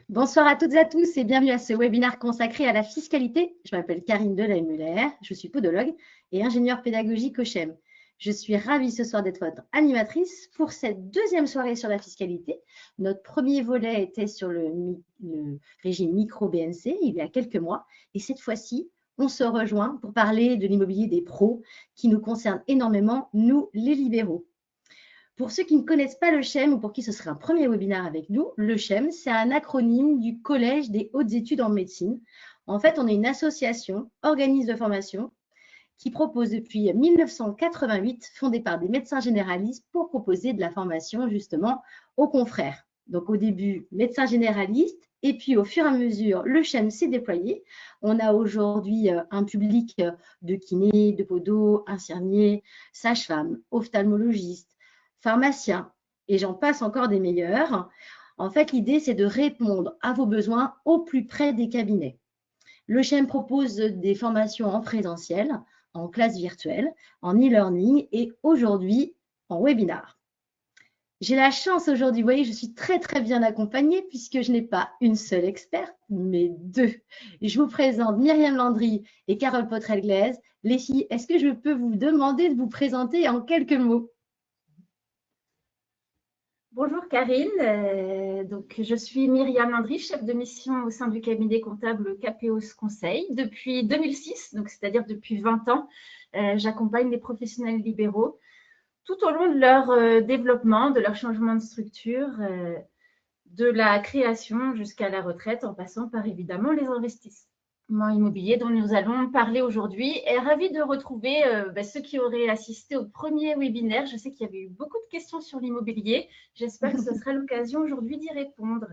Bonsoir à toutes et à tous et bienvenue à ce webinaire consacré à la fiscalité. Je m'appelle Karine Delahaye-Muller, je suis podologue et ingénieure pédagogique au CHEM. Je suis ravie ce soir d'être votre animatrice pour cette deuxième soirée sur la fiscalité. Notre premier volet était sur le régime micro-BNC il y a quelques mois et cette fois-ci, on se rejoint pour parler de l'immobilier des pros qui nous concerne énormément, nous les libéraux. Pour ceux qui ne connaissent pas le CHEM ou pour qui ce serait un premier webinaire avec nous, le CHEM, c'est un acronyme du Collège des hautes études en médecine. En fait, on est une association, organisme de formation, qui propose depuis 1988, fondée par des médecins généralistes pour proposer de la formation justement aux confrères. Donc au début, médecins généralistes, et puis au fur et à mesure, le CHEM s'est déployé. On a aujourd'hui un public de kinés, de podos, infirmiers, sages-femmes, ophtalmologistes, pharmaciens, et j'en passe encore des meilleurs. En fait, l'idée, c'est de répondre à vos besoins au plus près des cabinets. Le CHEM propose des formations en présentiel, en classe virtuelle, en e-learning et aujourd'hui en webinar. J'ai la chance aujourd'hui, vous voyez, je suis très bien accompagnée puisque je n'ai pas une seule experte, mais deux. Je vous présente Myriam Landry et Carole Potrel-Glaise. Les filles, est-ce que je peux vous demander de vous présenter en quelques mots? Bonjour Karine, donc je suis Myriam Landry, chef de mission au sein du cabinet comptable KPOS Conseil. Depuis 2006, donc c'est-à-dire depuis 20 ans, j'accompagne les professionnels libéraux tout au long de leur développement, de leur changement de structure, de la création jusqu'à la retraite, en passant par évidemment les investissements immobiliers dont nous allons parler aujourd'hui. Et ravie de retrouver ceux qui auraient assisté au premier webinaire. Je sais qu'il y avait eu beaucoup de questions sur l'immobilier. J'espère que ce sera l'occasion aujourd'hui d'y répondre.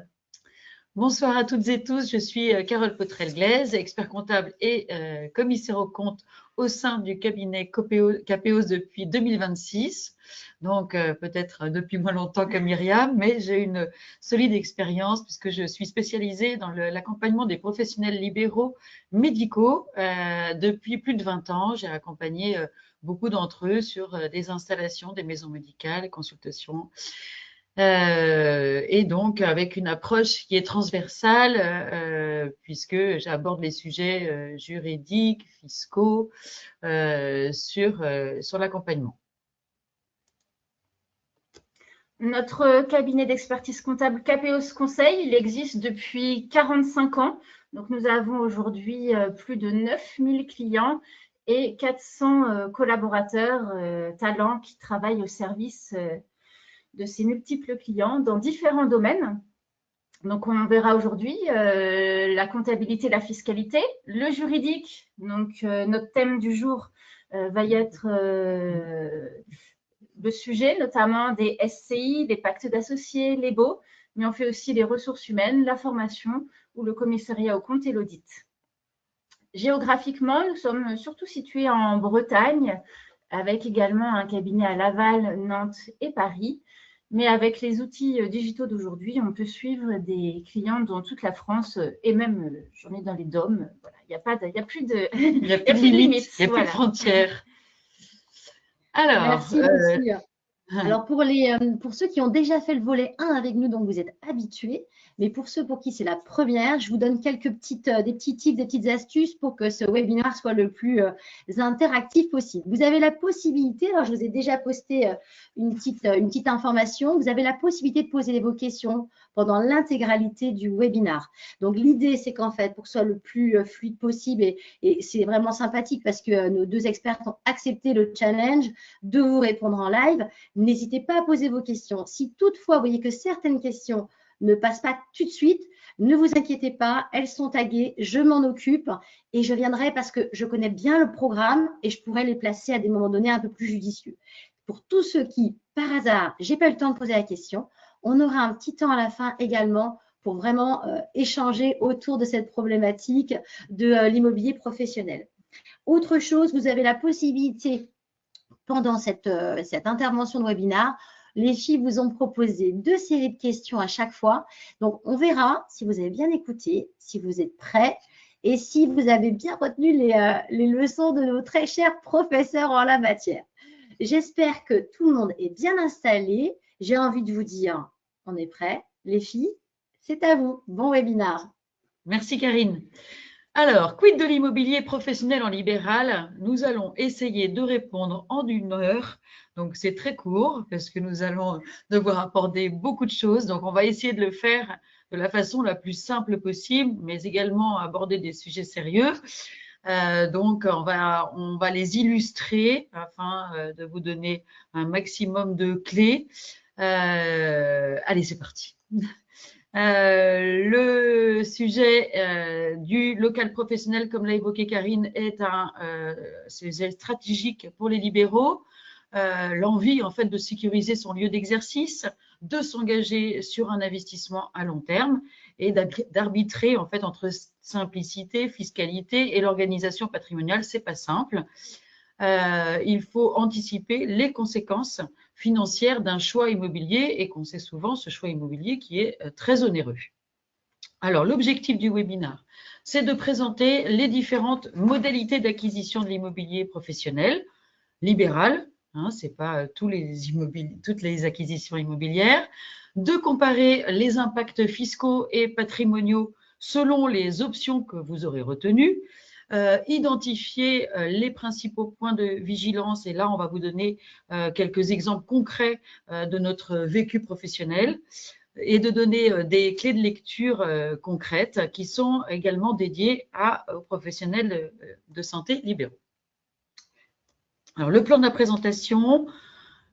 Bonsoir à toutes et tous, je suis Carole Potrel-Glaise, expert comptable et commissaire aux comptes au sein du cabinet KPOS depuis 2026. Donc peut-être depuis moins longtemps que Myriam, mais j'ai une solide expérience puisque je suis spécialisée dans l'accompagnement des professionnels libéraux médicaux depuis plus de 20 ans. J'ai accompagné beaucoup d'entre eux sur des installations, des maisons médicales, consultations. Et donc avec une approche qui est transversale puisque j'aborde les sujets juridiques, fiscaux sur l'accompagnement. Notre cabinet d'expertise comptable KPOS Conseil, il existe depuis 45 ans. Donc nous avons aujourd'hui plus de 9000 clients et 400 collaborateurs talents qui travaillent au service de ces multiples clients dans différents domaines. Donc, on verra aujourd'hui la comptabilité, la fiscalité, le juridique. Donc, notre thème du jour va y être le sujet, notamment des SCI, des pactes d'associés, les baux, mais on fait aussi les ressources humaines, la formation ou le commissariat aux comptes et l'audit. Géographiquement, nous sommes surtout situés en Bretagne, avec également un cabinet à Laval, Nantes et Paris. Mais avec les outils digitaux d'aujourd'hui, on peut suivre des clients dans toute la France et même, j'en ai dans les DOM. Voilà, il n'y a plus de limites. Il n'y a plus de frontières. Alors, merci beaucoup. Alors, pour ceux qui ont déjà fait le volet 1 avec nous, donc vous êtes habitués, mais pour ceux pour qui c'est la première, je vous donne quelques des petits tips, des petites astuces pour que ce webinaire soit le plus interactif possible. Vous avez la possibilité, alors je vous ai déjà posté une petite information, vous avez la possibilité de poser vos questions pendant l'intégralité du webinaire. Donc, l'idée, c'est qu'en fait, pour que ce soit le plus fluide possible, et c'est vraiment sympathique parce que nos deux experts ont accepté le challenge de vous répondre en live. N'hésitez pas à poser vos questions. Si toutefois, vous voyez que certaines questions ne passent pas tout de suite, ne vous inquiétez pas, elles sont taguées, je m'en occupe et je viendrai parce que je connais bien le programme et je pourrais les placer à des moments donnés un peu plus judicieux. Pour tous ceux qui, par hasard, j'ai pas eu le temps de poser la question, on aura un petit temps à la fin également pour vraiment échanger autour de cette problématique de l'immobilier professionnel. Autre chose, vous avez la possibilité pendant cette intervention de webinaire, les filles vous ont proposé 2 séries de questions à chaque fois. Donc, on verra si vous avez bien écouté, si vous êtes prêts et si vous avez bien retenu les leçons de nos très chers professeurs en la matière. J'espère que tout le monde est bien installé. J'ai envie de vous dire, on est prêts, les filles? C'est à vous. Bon webinaire. Merci Karine. Alors, quid de l'immobilier professionnel en libéral? Nous allons essayer de répondre en 1 heure. Donc, c'est très court parce que nous allons devoir aborder beaucoup de choses. Donc, on va essayer de le faire de la façon la plus simple possible, mais également aborder des sujets sérieux. Donc, on va les illustrer afin de vous donner un maximum de clés. Allez, c'est parti. Le sujet du local professionnel, comme l'a évoqué Karine, est un sujet stratégique pour les libéraux. L'envie en fait de sécuriser son lieu d'exercice, de s'engager sur un investissement à long terme et d'arbitrer en fait entre simplicité, fiscalité et l'organisation patrimoniale. C'est pas simple. Il faut anticiper les conséquences financières d'un choix immobilier et qu'on sait souvent ce choix immobilier qui est très onéreux. Alors, l'objectif du webinaire, c'est de présenter les différentes modalités d'acquisition de l'immobilier professionnel, libéral, ce n'est pas toutes les acquisitions immobilières, de comparer les impacts fiscaux et patrimoniaux selon les options que vous aurez retenues, identifier les principaux points de vigilance, et là on va vous donner quelques exemples concrets de notre vécu professionnel, et de donner des clés de lecture concrètes qui sont également dédiées aux professionnels de santé libéraux. Alors le plan de la présentation,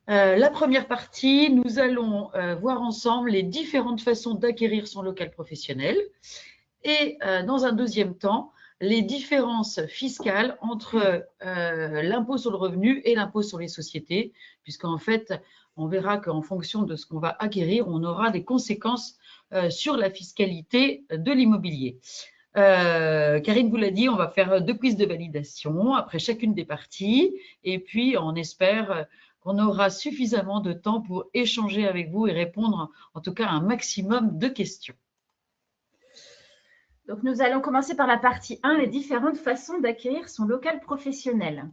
la première partie, nous allons voir ensemble les différentes façons d'acquérir son local professionnel, et dans un deuxième temps, les différences fiscales entre l'impôt sur le revenu et l'impôt sur les sociétés, puisqu'en fait, on verra qu'en fonction de ce qu'on va acquérir, on aura des conséquences sur la fiscalité de l'immobilier. Karine vous l'a dit, on va faire 2 quiz de validation après chacune des parties, et puis on espère qu'on aura suffisamment de temps pour échanger avec vous et répondre en tout cas à un maximum de questions. Donc, nous allons commencer par la partie 1, les différentes façons d'acquérir son local professionnel.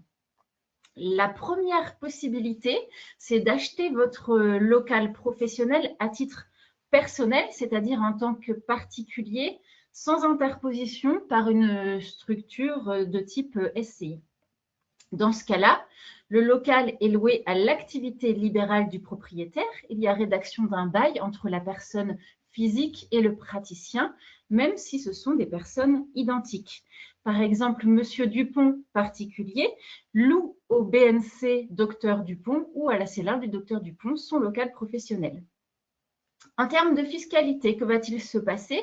La première possibilité, c'est d'acheter votre local professionnel à titre personnel, c'est-à-dire en tant que particulier, sans interposition par une structure de type SCI. Dans ce cas-là, le local est loué à l'activité libérale du propriétaire. Il y a rédaction d'un bail entre la personne physique et le praticien, même si ce sont des personnes identiques. Par exemple, Monsieur Dupont, particulier, loue au BNC Docteur Dupont ou à la CELAR du Docteur Dupont son local professionnel. En termes de fiscalité, que va-t-il se passer?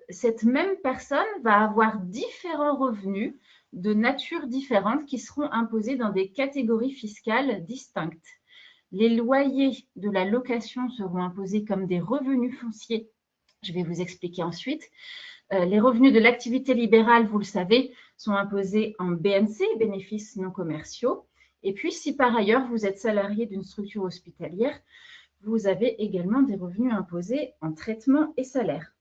Cette même personne va avoir différents revenus de nature différente qui seront imposés dans des catégories fiscales distinctes. Les loyers de la location seront imposés comme des revenus fonciers. Je vais vous expliquer ensuite. Les revenus de l'activité libérale, vous le savez, sont imposés en BNC, bénéfices non commerciaux. Et puis, si par ailleurs vous êtes salarié d'une structure hospitalière, vous avez également des revenus imposés en traitement et salaire.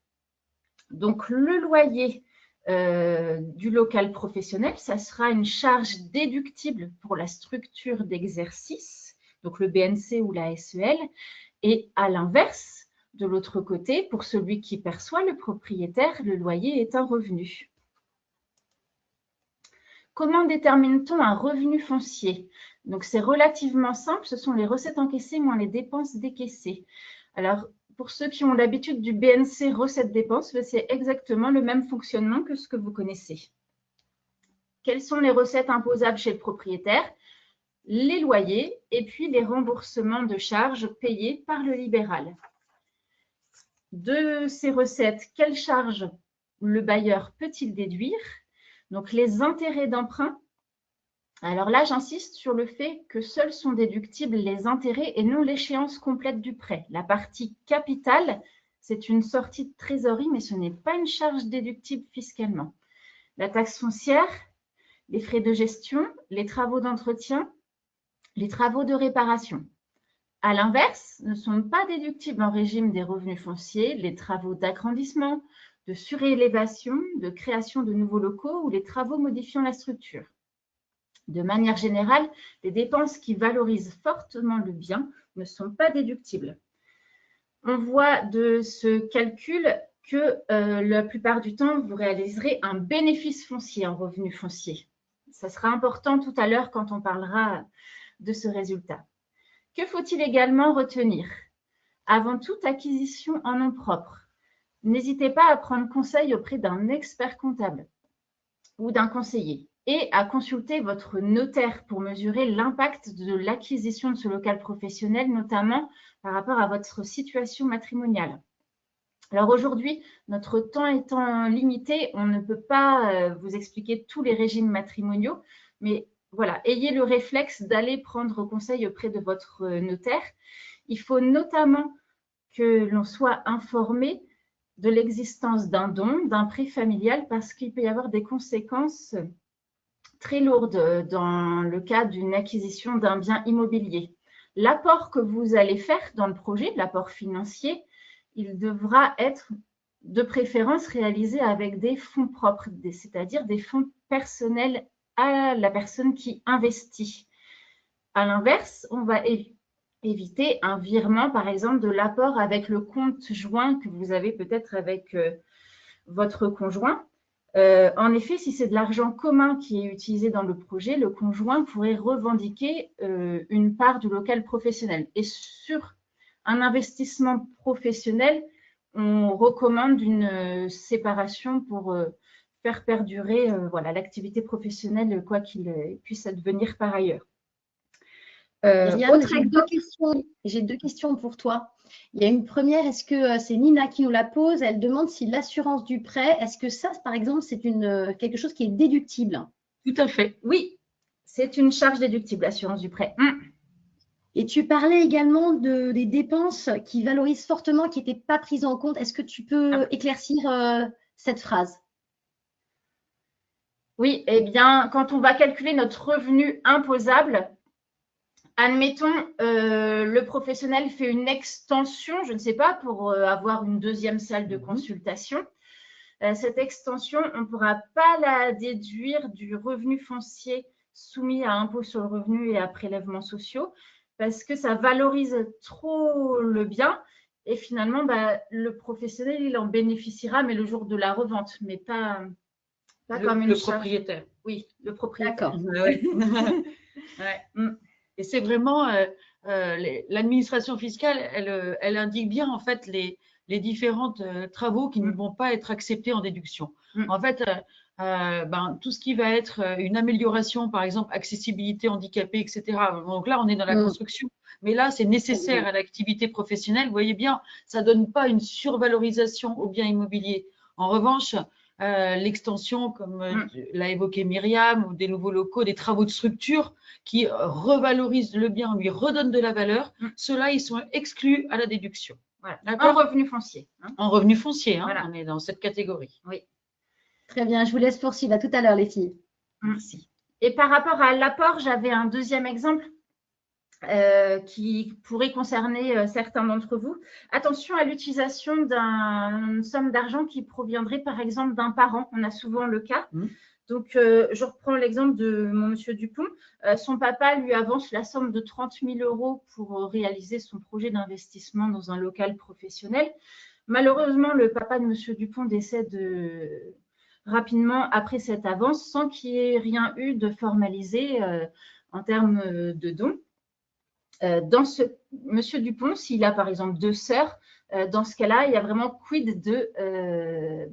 Donc, le loyer du local professionnel, ça sera une charge déductible pour la structure d'exercice, donc le BNC ou la SEL, et à l'inverse, de l'autre côté, pour celui qui perçoit le propriétaire, le loyer est un revenu. Comment détermine-t-on un revenu foncier? Donc, c'est relativement simple, ce sont les recettes encaissées moins les dépenses décaissées. Alors, pour ceux qui ont l'habitude du BNC recettes-dépenses, c'est exactement le même fonctionnement que ce que vous connaissez. Quelles sont les recettes imposables chez le propriétaire? Les loyers et puis les remboursements de charges payés par le libéral. De ces recettes, quelles charges le bailleur peut-il déduire? Donc, les intérêts d'emprunt. Alors là, j'insiste sur le fait que seuls sont déductibles les intérêts et non l'échéance complète du prêt. La partie capitale, c'est une sortie de trésorerie, mais ce n'est pas une charge déductible fiscalement. La taxe foncière, les frais de gestion, les travaux d'entretien, les travaux de réparation. À l'inverse, ne sont pas déductibles en régime des revenus fonciers les travaux d'agrandissement, de surélévation, de création de nouveaux locaux ou les travaux modifiant la structure. De manière générale, les dépenses qui valorisent fortement le bien ne sont pas déductibles. on voit de ce calcul que la plupart du temps, vous réaliserez un bénéfice foncier en revenu foncier. Ça sera important tout à l'heure quand on parlera de ce résultat. Que faut-il également retenir? Avant toute acquisition en nom propre, n'hésitez pas à prendre conseil auprès d'un expert comptable ou d'un conseiller et à consulter votre notaire pour mesurer l'impact de l'acquisition de ce local professionnel, notamment par rapport à votre situation matrimoniale. Alors aujourd'hui, notre temps étant limité, on ne peut pas vous expliquer tous les régimes matrimoniaux, mais voilà, ayez le réflexe d'aller prendre conseil auprès de votre notaire. Il faut notamment que l'on soit informé de l'existence d'un don, d'un prêt familial, parce qu'il peut y avoir des conséquences très lourdes dans le cas d'une acquisition d'un bien immobilier. L'apport que vous allez faire dans le projet, l'apport financier, il devra être de préférence réalisé avec des fonds propres, c'est-à-dire des fonds personnels à la personne qui investit. À l'inverse, on va éviter un virement, par exemple, de l'apport avec le compte joint que vous avez peut-être avec votre conjoint. En effet, si c'est de l'argent commun qui est utilisé dans le projet, le conjoint pourrait revendiquer une part du local professionnel. Et sur un investissement professionnel, on recommande une séparation pour faire perdurer voilà, l'activité professionnelle, quoi qu'il puisse advenir par ailleurs. Myriam, j'ai deux questions pour toi. Il y a une première, est-ce que c'est Nina qui nous la pose? Elle demande si l'assurance du prêt, est-ce que ça, par exemple, c'est quelque chose qui est déductible? Tout à fait. Oui, c'est une charge déductible, l'assurance du prêt. Et tu parlais également des dépenses qui valorisent fortement, qui n'étaient pas prises en compte. Est-ce que tu peux éclaircir cette phrase? Oui, eh bien, quand on va calculer notre revenu imposable, admettons, le professionnel fait une extension, je ne sais pas, pour avoir une deuxième salle de consultation. Cette extension, on ne pourra pas la déduire du revenu foncier soumis à impôt sur le revenu et à prélèvements sociaux parce que ça valorise trop le bien et finalement, le professionnel, il en bénéficiera, mais le jour de la revente, mais pas comme une charge. Propriétaire. Oui, le propriétaire. D'accord. Ouais. Et c'est vraiment l'administration fiscale, elle indique bien en fait les différents travaux qui ne vont pas être acceptés en déduction. En fait, tout ce qui va être une amélioration, par exemple, accessibilité handicapée, etc. Donc là, on est dans la construction. Mais là, c'est nécessaire à l'activité professionnelle. Vous voyez bien, ça ne donne pas une survalorisation au bien immobilier. En revanche, l'extension, comme l'a évoqué Myriam, ou des nouveaux locaux, des travaux de structure qui revalorisent le bien, lui redonnent de la valeur, ceux-là, ils sont exclus à la déduction. Voilà. En revenu foncier. En revenu foncier, voilà. On est dans cette catégorie. Oui. Très bien, je vous laisse poursuivre. À tout à l'heure, les filles. Merci. Et par rapport à l'apport, j'avais un deuxième exemple qui pourrait concerner certains d'entre vous. Attention à l'utilisation d'une somme d'argent qui proviendrait par exemple d'un parent. On a souvent le cas. Donc, je reprends l'exemple de mon monsieur Dupont. Son papa lui avance la somme de 30 000 € pour réaliser son projet d'investissement dans un local professionnel. Malheureusement, le papa de monsieur Dupont décède rapidement après cette avance sans qu'il n'y ait rien eu de formalisé en termes de dons. Dans monsieur Dupont, s'il a par exemple 2 sœurs, dans ce cas-là, il y a vraiment quid de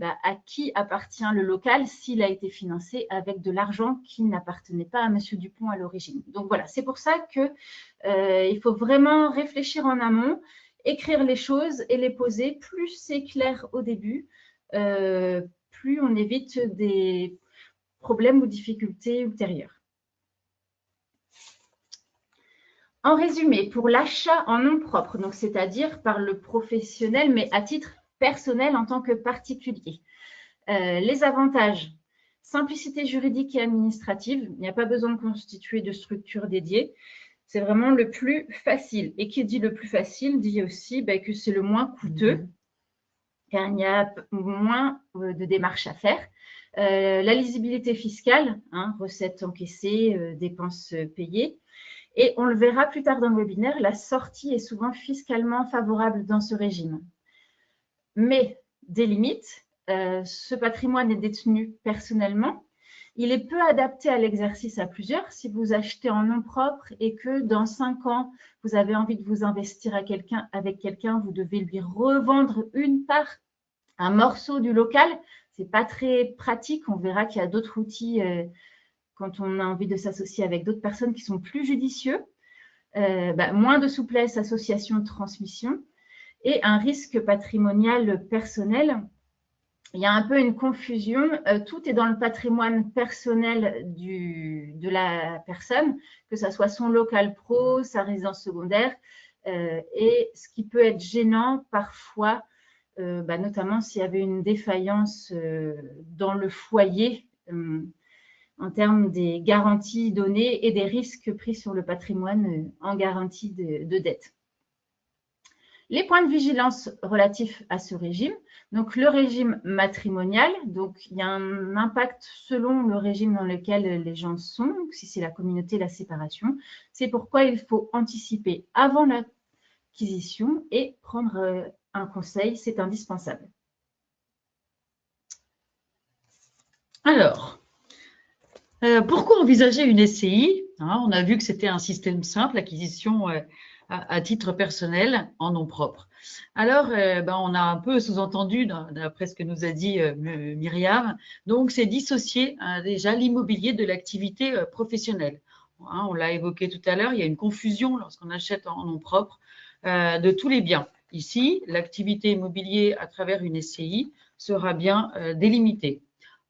à qui appartient le local s'il a été financé avec de l'argent qui n'appartenait pas à monsieur Dupont à l'origine. Donc voilà, c'est pour ça que il faut vraiment réfléchir en amont, écrire les choses et les poser. Plus c'est clair au début, plus on évite des problèmes ou difficultés ultérieures. En résumé, pour l'achat en nom propre, donc c'est-à-dire par le professionnel, mais à titre personnel en tant que particulier, les avantages, simplicité juridique et administrative, il n'y a pas besoin de constituer de structure dédiée, c'est vraiment le plus facile. Et qui dit le plus facile dit aussi que c'est le moins coûteux, car il y a moins de démarches à faire. La lisibilité fiscale, recettes encaissées, dépenses payées. Et on le verra plus tard dans le webinaire, la sortie est souvent fiscalement favorable dans ce régime. Mais des limites, ce patrimoine est détenu personnellement. Il est peu adapté à l'exercice à plusieurs. Si vous achetez en nom propre et que dans 5 ans, vous avez envie de vous investir avec quelqu'un, vous devez lui revendre une part, un morceau du local. Ce n'est pas très pratique. On verra qu'il y a d'autres outils quand on a envie de s'associer avec d'autres personnes qui sont plus judicieux. Moins de souplesse, association, transmission et un risque patrimonial personnel. Il y a un peu une confusion. Tout est dans le patrimoine personnel de la personne, que ce soit son local pro, sa résidence secondaire. Et ce qui peut être gênant parfois, notamment s'il y avait une défaillance dans le foyer en termes des garanties données et des risques pris sur le patrimoine en garantie de dette. Les points de vigilance relatifs à ce régime. Donc, le régime matrimonial, donc il y a un impact selon le régime dans lequel les gens sont, si c'est la communauté, la séparation. C'est pourquoi il faut anticiper avant l'acquisition et prendre un conseil, c'est indispensable. Alors, pourquoi envisager une SCI? On a vu que c'était un système simple, l'acquisition à titre personnel en nom propre. Alors, on a un peu sous-entendu, d'après ce que nous a dit Myriam, donc c'est dissocier déjà l'immobilier de l'activité professionnelle. On l'a évoqué tout à l'heure, il y a une confusion lorsqu'on achète en nom propre de tous les biens. Ici, l'activité immobilière à travers une SCI sera bien délimitée.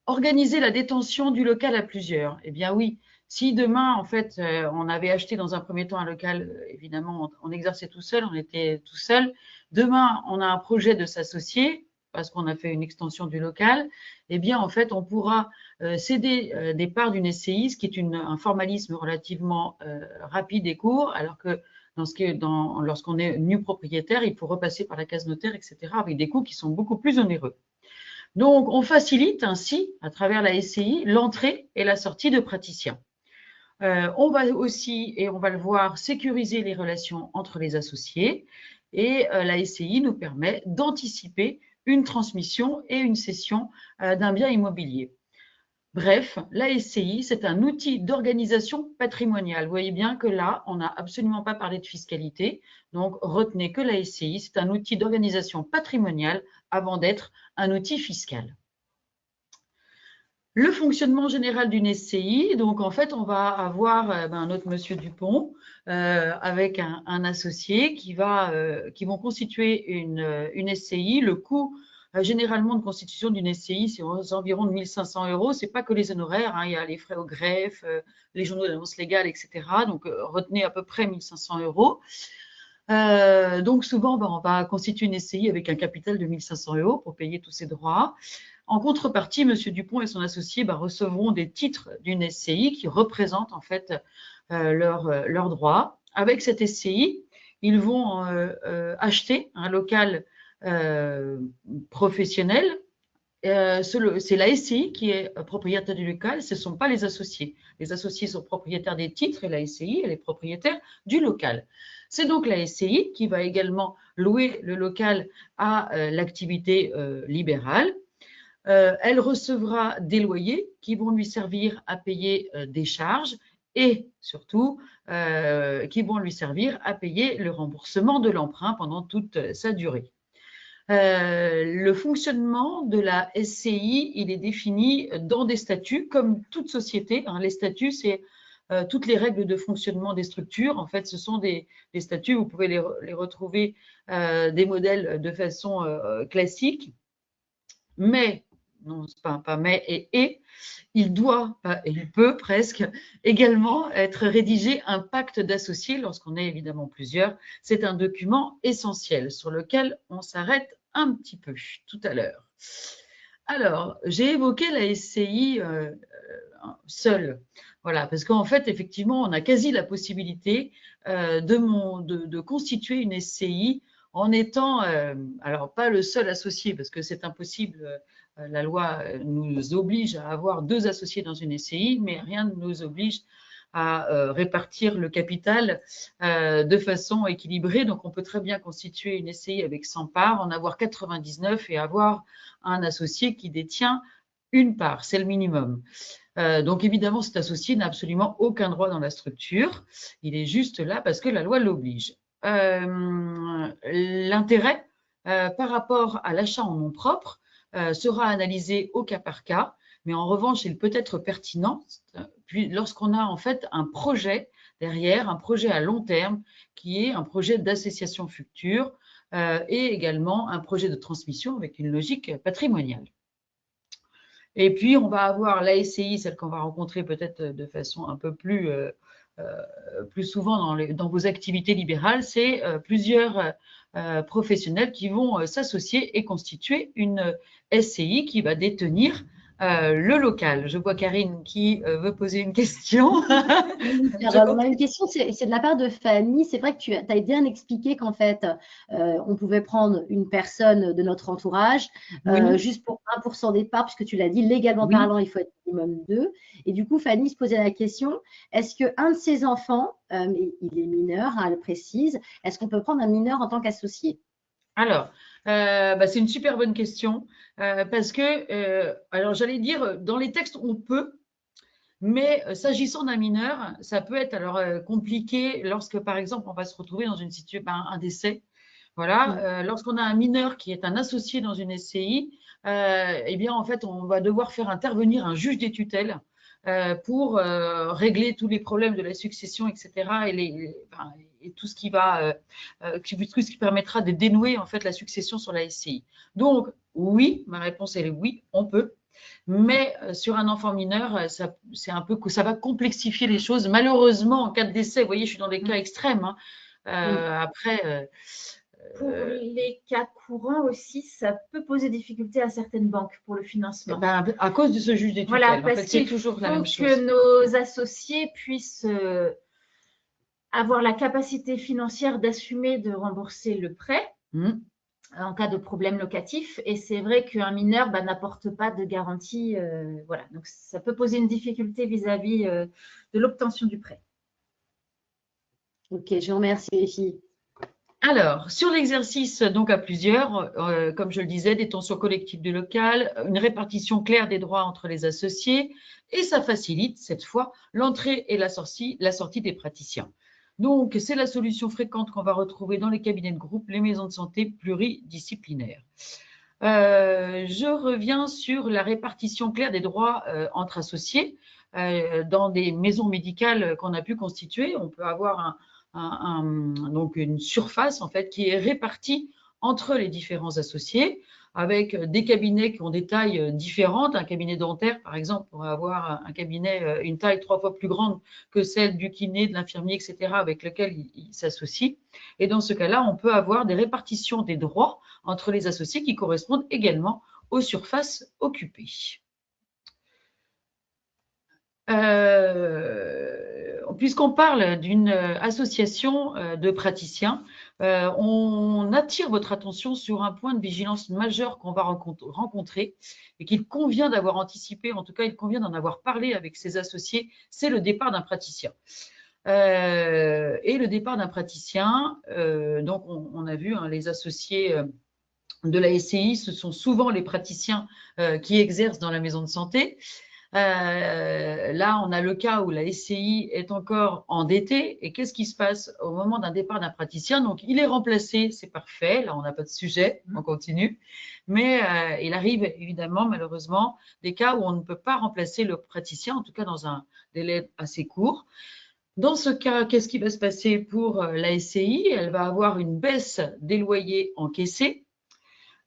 Organiser la détention du local à plusieurs. Eh bien oui, si demain, en fait, on avait acheté dans un premier temps un local, évidemment, on exerçait tout seul, on était tout seul. Demain, on a un projet de s'associer parce qu'on a fait une extension du local. Eh bien, en fait, on pourra céder des parts d'une SCI, ce qui est un formalisme relativement rapide et court, alors que lorsqu'on est nu propriétaire, il faut repasser par la case notaire, etc., avec des coûts qui sont beaucoup plus onéreux. Donc, on facilite ainsi, à travers la SCI, l'entrée et la sortie de praticiens. On va aussi, et on va le voir, sécuriser les relations entre les associés. Et la SCI nous permet d'anticiper une transmission et une cession d'un bien immobilier. Bref, la SCI, c'est un outil d'organisation patrimoniale. Vous voyez bien que là, on n'a absolument pas parlé de fiscalité. Donc, retenez que la SCI, c'est un outil d'organisation patrimoniale avant d'être un outil fiscal. Le fonctionnement général d'une SCI, donc en fait, on va avoir notre monsieur Dupont avec un associé qui vont constituer une SCI. Le coût généralement de constitution d'une SCI, c'est aux environs de 1 500 €. Ce n'est pas que les honoraires, il y a les frais au greffe, les journaux d'annonce légale, etc. Donc, retenez à peu près 1 500 €. Donc, souvent, on va constituer une SCI avec un capital de 1 500 € pour payer tous ses droits. En contrepartie, M. Dupont et son associé recevront des titres d'une SCI qui représentent en fait leurs droits. Avec cette SCI, ils vont acheter un local professionnel. C'est la SCI qui est propriétaire du local, ce ne sont pas les associés. Les associés sont propriétaires des titres et la SCI, elle est propriétaire du local. C'est donc la SCI qui va également louer le local à l'activité libérale. Elle recevra des loyers qui vont lui servir à payer des charges et surtout qui vont lui servir à payer le remboursement de l'emprunt pendant toute sa durée. Le fonctionnement de la SCI, il est défini dans des statuts comme toute société. Les statuts, c'est toutes les règles de fonctionnement des structures. En fait, ce sont des statuts, vous pouvez les retrouver des modèles de façon classique. Mais, non, pas mais et, il doit, et il peut presque, également être rédigé un pacte d'associés lorsqu'on est évidemment plusieurs. C'est un document essentiel sur lequel on s'arrête un petit peu tout à l'heure. Alors, j'ai évoqué la SCI seule. Voilà, parce qu'en fait, effectivement, on a quasi la possibilité de constituer une SCI en étant, alors pas le seul associé, parce que c'est impossible, la loi nous oblige à avoir 2 associés dans une SCI, mais rien ne nous oblige à répartir le capital de façon équilibrée. Donc, on peut très bien constituer une SCI avec 100 parts, en avoir 99 et avoir un associé qui détient une part. C'est le minimum. Donc, évidemment, cet associé n'a absolument aucun droit dans la structure. Il est juste là parce que la loi l'oblige. L'intérêt par rapport à l'achat en nom propre sera analysé au cas par cas, mais en revanche, il peut être pertinent puis lorsqu'on a en fait un projet derrière, un projet à long terme qui est un projet d'association future et également un projet de transmission avec une logique patrimoniale. Et puis, on va avoir la SCI, celle qu'on va rencontrer peut-être de façon un peu plus souvent dans vos activités libérales, c'est plusieurs professionnels qui vont s'associer et constituer une SCI qui va détenir le local. Je vois Karine qui veut poser une question. Carole, on a une question, c'est de la part de Fanny. C'est vrai que tu as bien expliqué qu'en fait, on pouvait prendre une personne de notre entourage Oui. juste pour 1% des parts, puisque tu l'as dit, légalement Oui. parlant, il faut être minimum 2. Et du coup, Fanny se posait la question, est-ce qu'un de ses enfants, il est mineur, hein, elle précise, est-ce qu'on peut prendre un mineur en tant qu'associé? Alors, c'est une super bonne question parce que, alors j'allais dire, dans les textes, on peut, mais s'agissant d'un mineur, ça peut être alors compliqué lorsque, par exemple, on va se retrouver dans une situation, un décès. Voilà, lorsqu'on a un mineur qui est un associé dans une SCI, eh bien, en fait, on va devoir faire intervenir un juge des tutelles pour régler tous les problèmes de la succession, etc. Et tout ce qui va, tout ce qui permettra de dénouer en fait la succession sur la SCI. Donc, oui, ma réponse est oui, on peut. Mais sur un enfant mineur, c'est un peu, ça va complexifier les choses. Malheureusement, en cas de décès, vous voyez, je suis dans des cas extrêmes. Hein. Après. Pour les cas courants aussi, ça peut poser difficulté à certaines banques pour le financement. À cause de ce juge des tutelles. Voilà, en parce fait, c'est qu'il toujours la faut même chose. que nos associés puissent avoir la capacité financière d'assumer de rembourser le prêt en cas de problème locatif. Et c'est vrai qu'un mineur n'apporte pas de garantie. Voilà, donc ça peut poser une difficulté vis-à-vis de l'obtention du prêt. Ok, je vous remercie les filles. Alors, sur l'exercice donc à plusieurs, comme je le disais, détention collective du local, une répartition claire des droits entre les associés, et ça facilite cette fois l'entrée et la sortie des praticiens. Donc, c'est la solution fréquente qu'on va retrouver dans les cabinets de groupe, les maisons de santé pluridisciplinaires. Je reviens sur la répartition claire des droits entre associés. Dans des maisons médicales qu'on a pu constituer, on peut avoir donc une surface en fait qui est répartie entre les différents associés avec des cabinets qui ont des tailles différentes. Un cabinet dentaire, par exemple, pourrait avoir un cabinet, une taille 3 fois plus grande que celle du kiné, de l'infirmier, etc., avec lequel il s'associe. Et dans ce cas-là, on peut avoir des répartitions des droits entre les associés qui correspondent également aux surfaces occupées. Puisqu'on parle d'une association de praticiens, on attire votre attention sur un point de vigilance majeur qu'on va rencontrer et qu'il convient d'avoir anticipé, en tout cas il convient d'en avoir parlé avec ses associés, c'est le départ d'un praticien. Et le départ d'un praticien, donc on a vu les associés de la SCI, ce sont souvent les praticiens qui exercent dans la maison de santé. Là, on a le cas où la SCI est encore endettée. Et qu'est-ce qui se passe au moment d'un départ d'un praticien? Donc, il est remplacé, c'est parfait. Là, on n'a pas de sujet, on continue. Mais il arrive évidemment, malheureusement, des cas où on ne peut pas remplacer le praticien, en tout cas dans un délai assez court. Dans ce cas, qu'est-ce qui va se passer pour la SCI? Elle va avoir une baisse des loyers encaissés.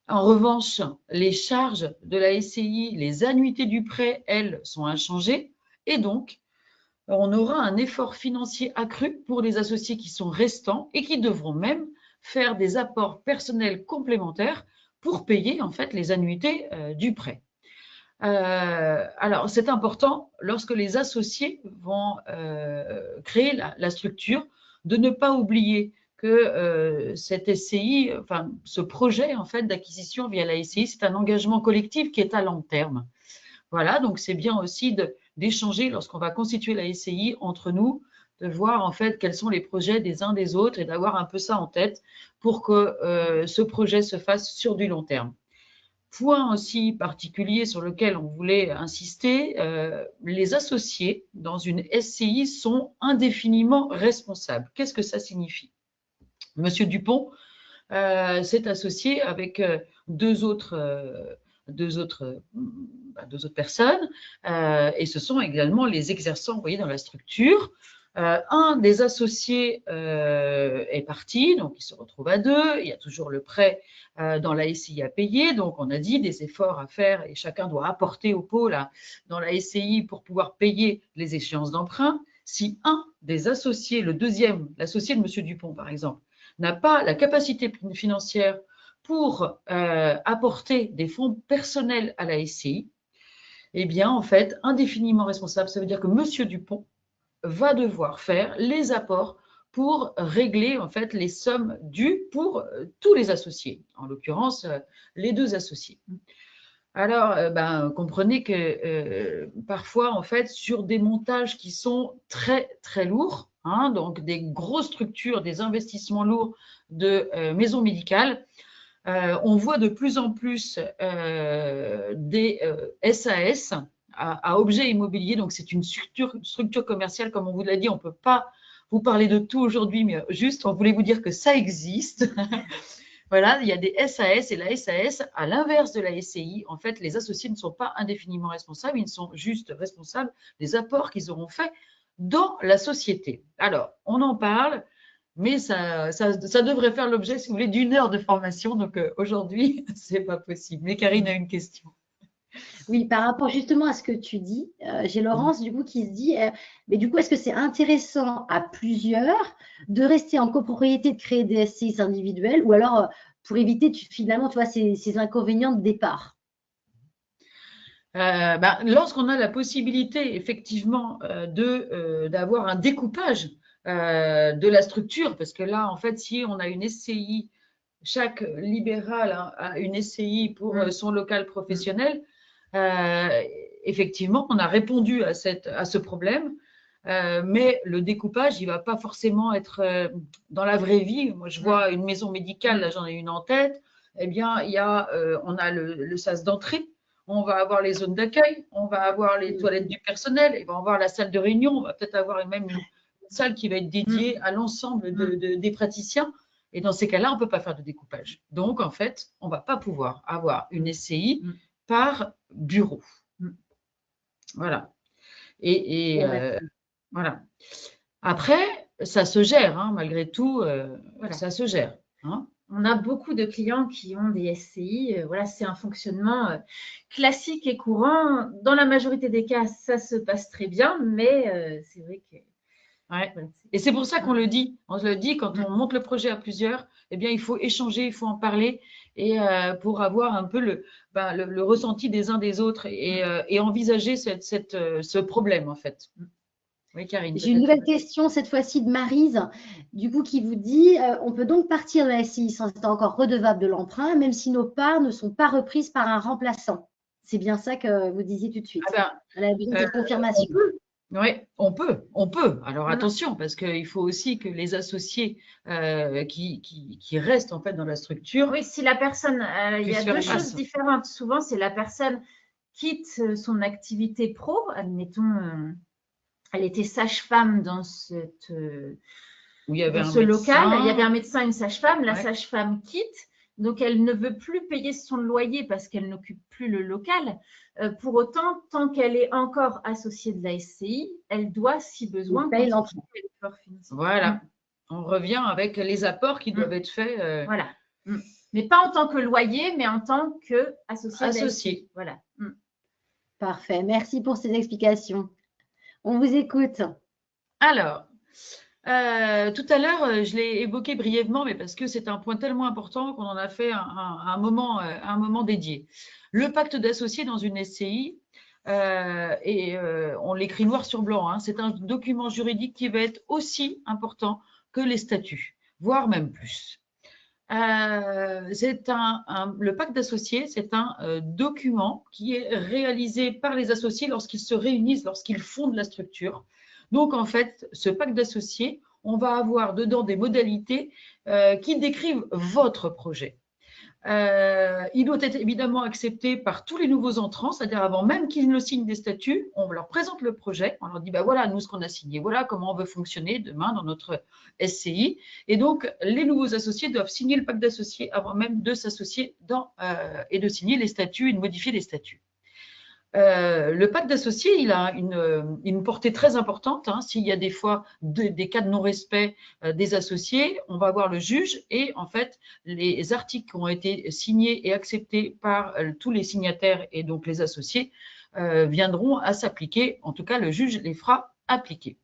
En revanche, les charges de la SCI, les annuités du prêt, elles, sont inchangées. Et donc, on aura un effort financier accru pour les associés qui sont restants et qui devront même faire des apports personnels complémentaires pour payer en fait les annuités du prêt. Alors, c'est important lorsque les associés vont créer la structure de ne pas oublier que cette SCI, enfin, ce projet en fait d'acquisition via la SCI, c'est un engagement collectif qui est à long terme. Voilà, donc c'est bien aussi d'échanger lorsqu'on va constituer la SCI entre nous, de voir en fait quels sont les projets des uns des autres et d'avoir un peu ça en tête pour que ce projet se fasse sur du long terme. Point aussi particulier sur lequel on voulait insister, les associés dans une SCI sont indéfiniment responsables. Qu'est-ce que ça signifie? Monsieur Dupont s'est associé avec deux autres personnes et ce sont également les exerçants, vous voyez, dans la structure. Un des associés est parti, donc il se retrouve à deux. Il y a toujours le prêt dans la SCI à payer, donc on a dit des efforts à faire et chacun doit apporter au pôle dans la SCI pour pouvoir payer les échéances d'emprunt. Si un des associés, le deuxième, l'associé de M. Dupont par exemple, n'a pas la capacité financière pour apporter des fonds personnels à la SCI, eh bien en fait, indéfiniment responsable, ça veut dire que M. Dupont va devoir faire les apports pour régler en fait les sommes dues pour tous les associés, en l'occurrence les deux associés. Alors, comprenez que parfois, en fait, sur des montages qui sont très, très lourds, hein, donc des grosses structures, des investissements lourds de maisons médicales, on voit de plus en plus des SAS à objet immobilier, donc c'est une structure commerciale, comme on vous l'a dit, on ne peut pas vous parler de tout aujourd'hui, mais juste on voulait vous dire que ça existe. Voilà, il y a des SAS et la SAS, à l'inverse de la SCI, en fait, les associés ne sont pas indéfiniment responsables, ils sont juste responsables des apports qu'ils auront faits dans la société. Alors, on en parle, mais ça devrait faire l'objet, si vous voulez, d'une heure de formation. Donc, aujourd'hui, ce n'est pas possible. Mais Karine a une question. Oui, par rapport justement à ce que tu dis, j'ai Laurence du coup qui se dit, mais du coup, est-ce que c'est intéressant à plusieurs de rester en copropriété, de créer des SCI individuels, ou alors pour éviter finalement, tu vois, ces inconvénients de départ? Lorsqu'on a la possibilité effectivement d'avoir un découpage de la structure, parce que là, en fait, si on a une SCI, chaque libéral a une SCI pour son local professionnel, effectivement, on a répondu à ce problème, mais le découpage, il ne va pas forcément être dans la vraie vie. Moi, je vois une maison médicale, là j'en ai une en tête, eh bien, on a le sas d'entrée, on va avoir les zones d'accueil, on va avoir les toilettes du personnel, et on va avoir la salle de réunion, on va peut-être avoir même une salle qui va être dédiée à l'ensemble des praticiens. Et dans ces cas-là, on ne peut pas faire de découpage. Donc, en fait, on ne va pas pouvoir avoir une SCI par bureau. Voilà. Et voilà. Après, ça se gère, hein, malgré tout, voilà. Ça se gère. Hein. On a beaucoup de clients qui ont des SCI. Voilà, c'est un fonctionnement classique et courant. Dans la majorité des cas, ça se passe très bien, mais c'est vrai que… Ouais. Et c'est pour ça qu'on le dit. On le dit quand on monte le projet à plusieurs, eh bien, il faut échanger, il faut en parler et pour avoir un peu le ressenti des uns des autres et envisager ce problème, en fait. Oui, Karine. J'ai une nouvelle question, cette fois-ci de Maryse, du coup, qui vous dit on peut donc partir de la SCI sans être encore redevable de l'emprunt, même si nos parts ne sont pas reprises par un remplaçant. C'est bien ça que vous disiez tout de suite. Elle a besoin de cette confirmation. Oui, on peut. Alors attention, parce qu'il faut aussi que les associés qui restent en fait dans la structure. Oui, si la personne, il y a deux choses différentes. Souvent, c'est la personne quitte son activité pro, admettons, elle était sage-femme dans ce local. Il y avait un médecin, une sage-femme. La sage-femme quitte. Donc, elle ne veut plus payer son loyer parce qu'elle n'occupe plus le local. Pour autant, tant qu'elle est encore associée de la SCI, elle doit, si besoin, payer l'emprunt. Voilà. On revient avec les apports qui doivent être faits. Voilà. Mais pas en tant que loyer, mais en tant qu'associé. Associé. Voilà. Parfait. Merci pour ces explications. On vous écoute. Alors, tout à l'heure, je l'ai évoqué brièvement, mais parce que c'est un point tellement important qu'on en a fait un moment dédié. Le pacte d'associés dans une SCI, on l'écrit noir sur blanc, hein, c'est un document juridique qui va être aussi important que les statuts, voire même plus. Le pacte d'associés, c'est un document qui est réalisé par les associés lorsqu'ils se réunissent, lorsqu'ils fondent la structure. Donc, en fait, ce pacte d'associés, on va avoir dedans des modalités qui décrivent votre projet. Il doit être évidemment accepté par tous les nouveaux entrants, c'est-à-dire avant même qu'ils ne signent des statuts, on leur présente le projet, on leur dit bah voilà nous ce qu'on a signé, voilà comment on veut fonctionner demain dans notre SCI. Et donc les nouveaux associés doivent signer le pacte d'associés avant même de s'associer et de signer les statuts et de modifier les statuts. Le pacte d'associés, il a une portée très importante. Hein. S'il y a des fois des cas de non-respect des associés, on va voir le juge et en fait, les articles qui ont été signés et acceptés par tous les signataires et donc les associés viendront à s'appliquer. En tout cas, le juge les fera appliquer.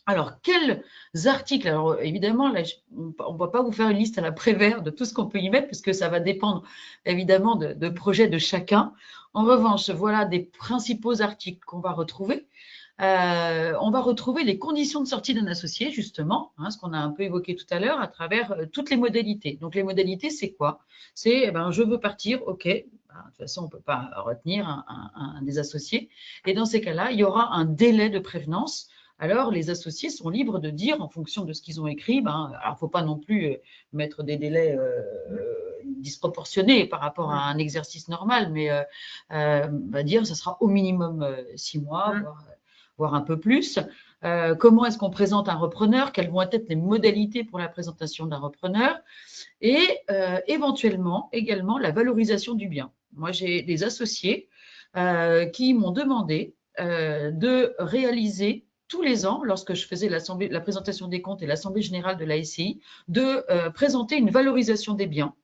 Alors, quels articles? Alors, évidemment, là, on ne va pas vous faire une liste à la Prévert de tout ce qu'on peut y mettre, puisque ça va dépendre évidemment de projet de chacun. En revanche, voilà des principaux articles qu'on va retrouver. On va retrouver les conditions de sortie d'un associé, justement, hein, ce qu'on a un peu évoqué tout à l'heure, à travers toutes les modalités. Donc, les modalités, c'est quoi? C'est, je veux partir, ok. De toute façon, on ne peut pas retenir un des associés. Et dans ces cas-là, il y aura un délai de prévenance. Alors, les associés sont libres de dire, en fonction de ce qu'ils ont écrit, alors il ne faut pas non plus mettre des délais disproportionnés par rapport à un exercice normal, mais on va dire que ce sera au minimum 6 mois, voire un peu plus. Comment est-ce qu'on présente un repreneur? Quelles vont être les modalités pour la présentation d'un repreneur? Et éventuellement, également, la valorisation du bien. Moi, j'ai des associés qui m'ont demandé de réaliser tous les ans, lorsque je faisais la présentation des comptes et l'Assemblée générale de la SCI, de présenter une valorisation des biens.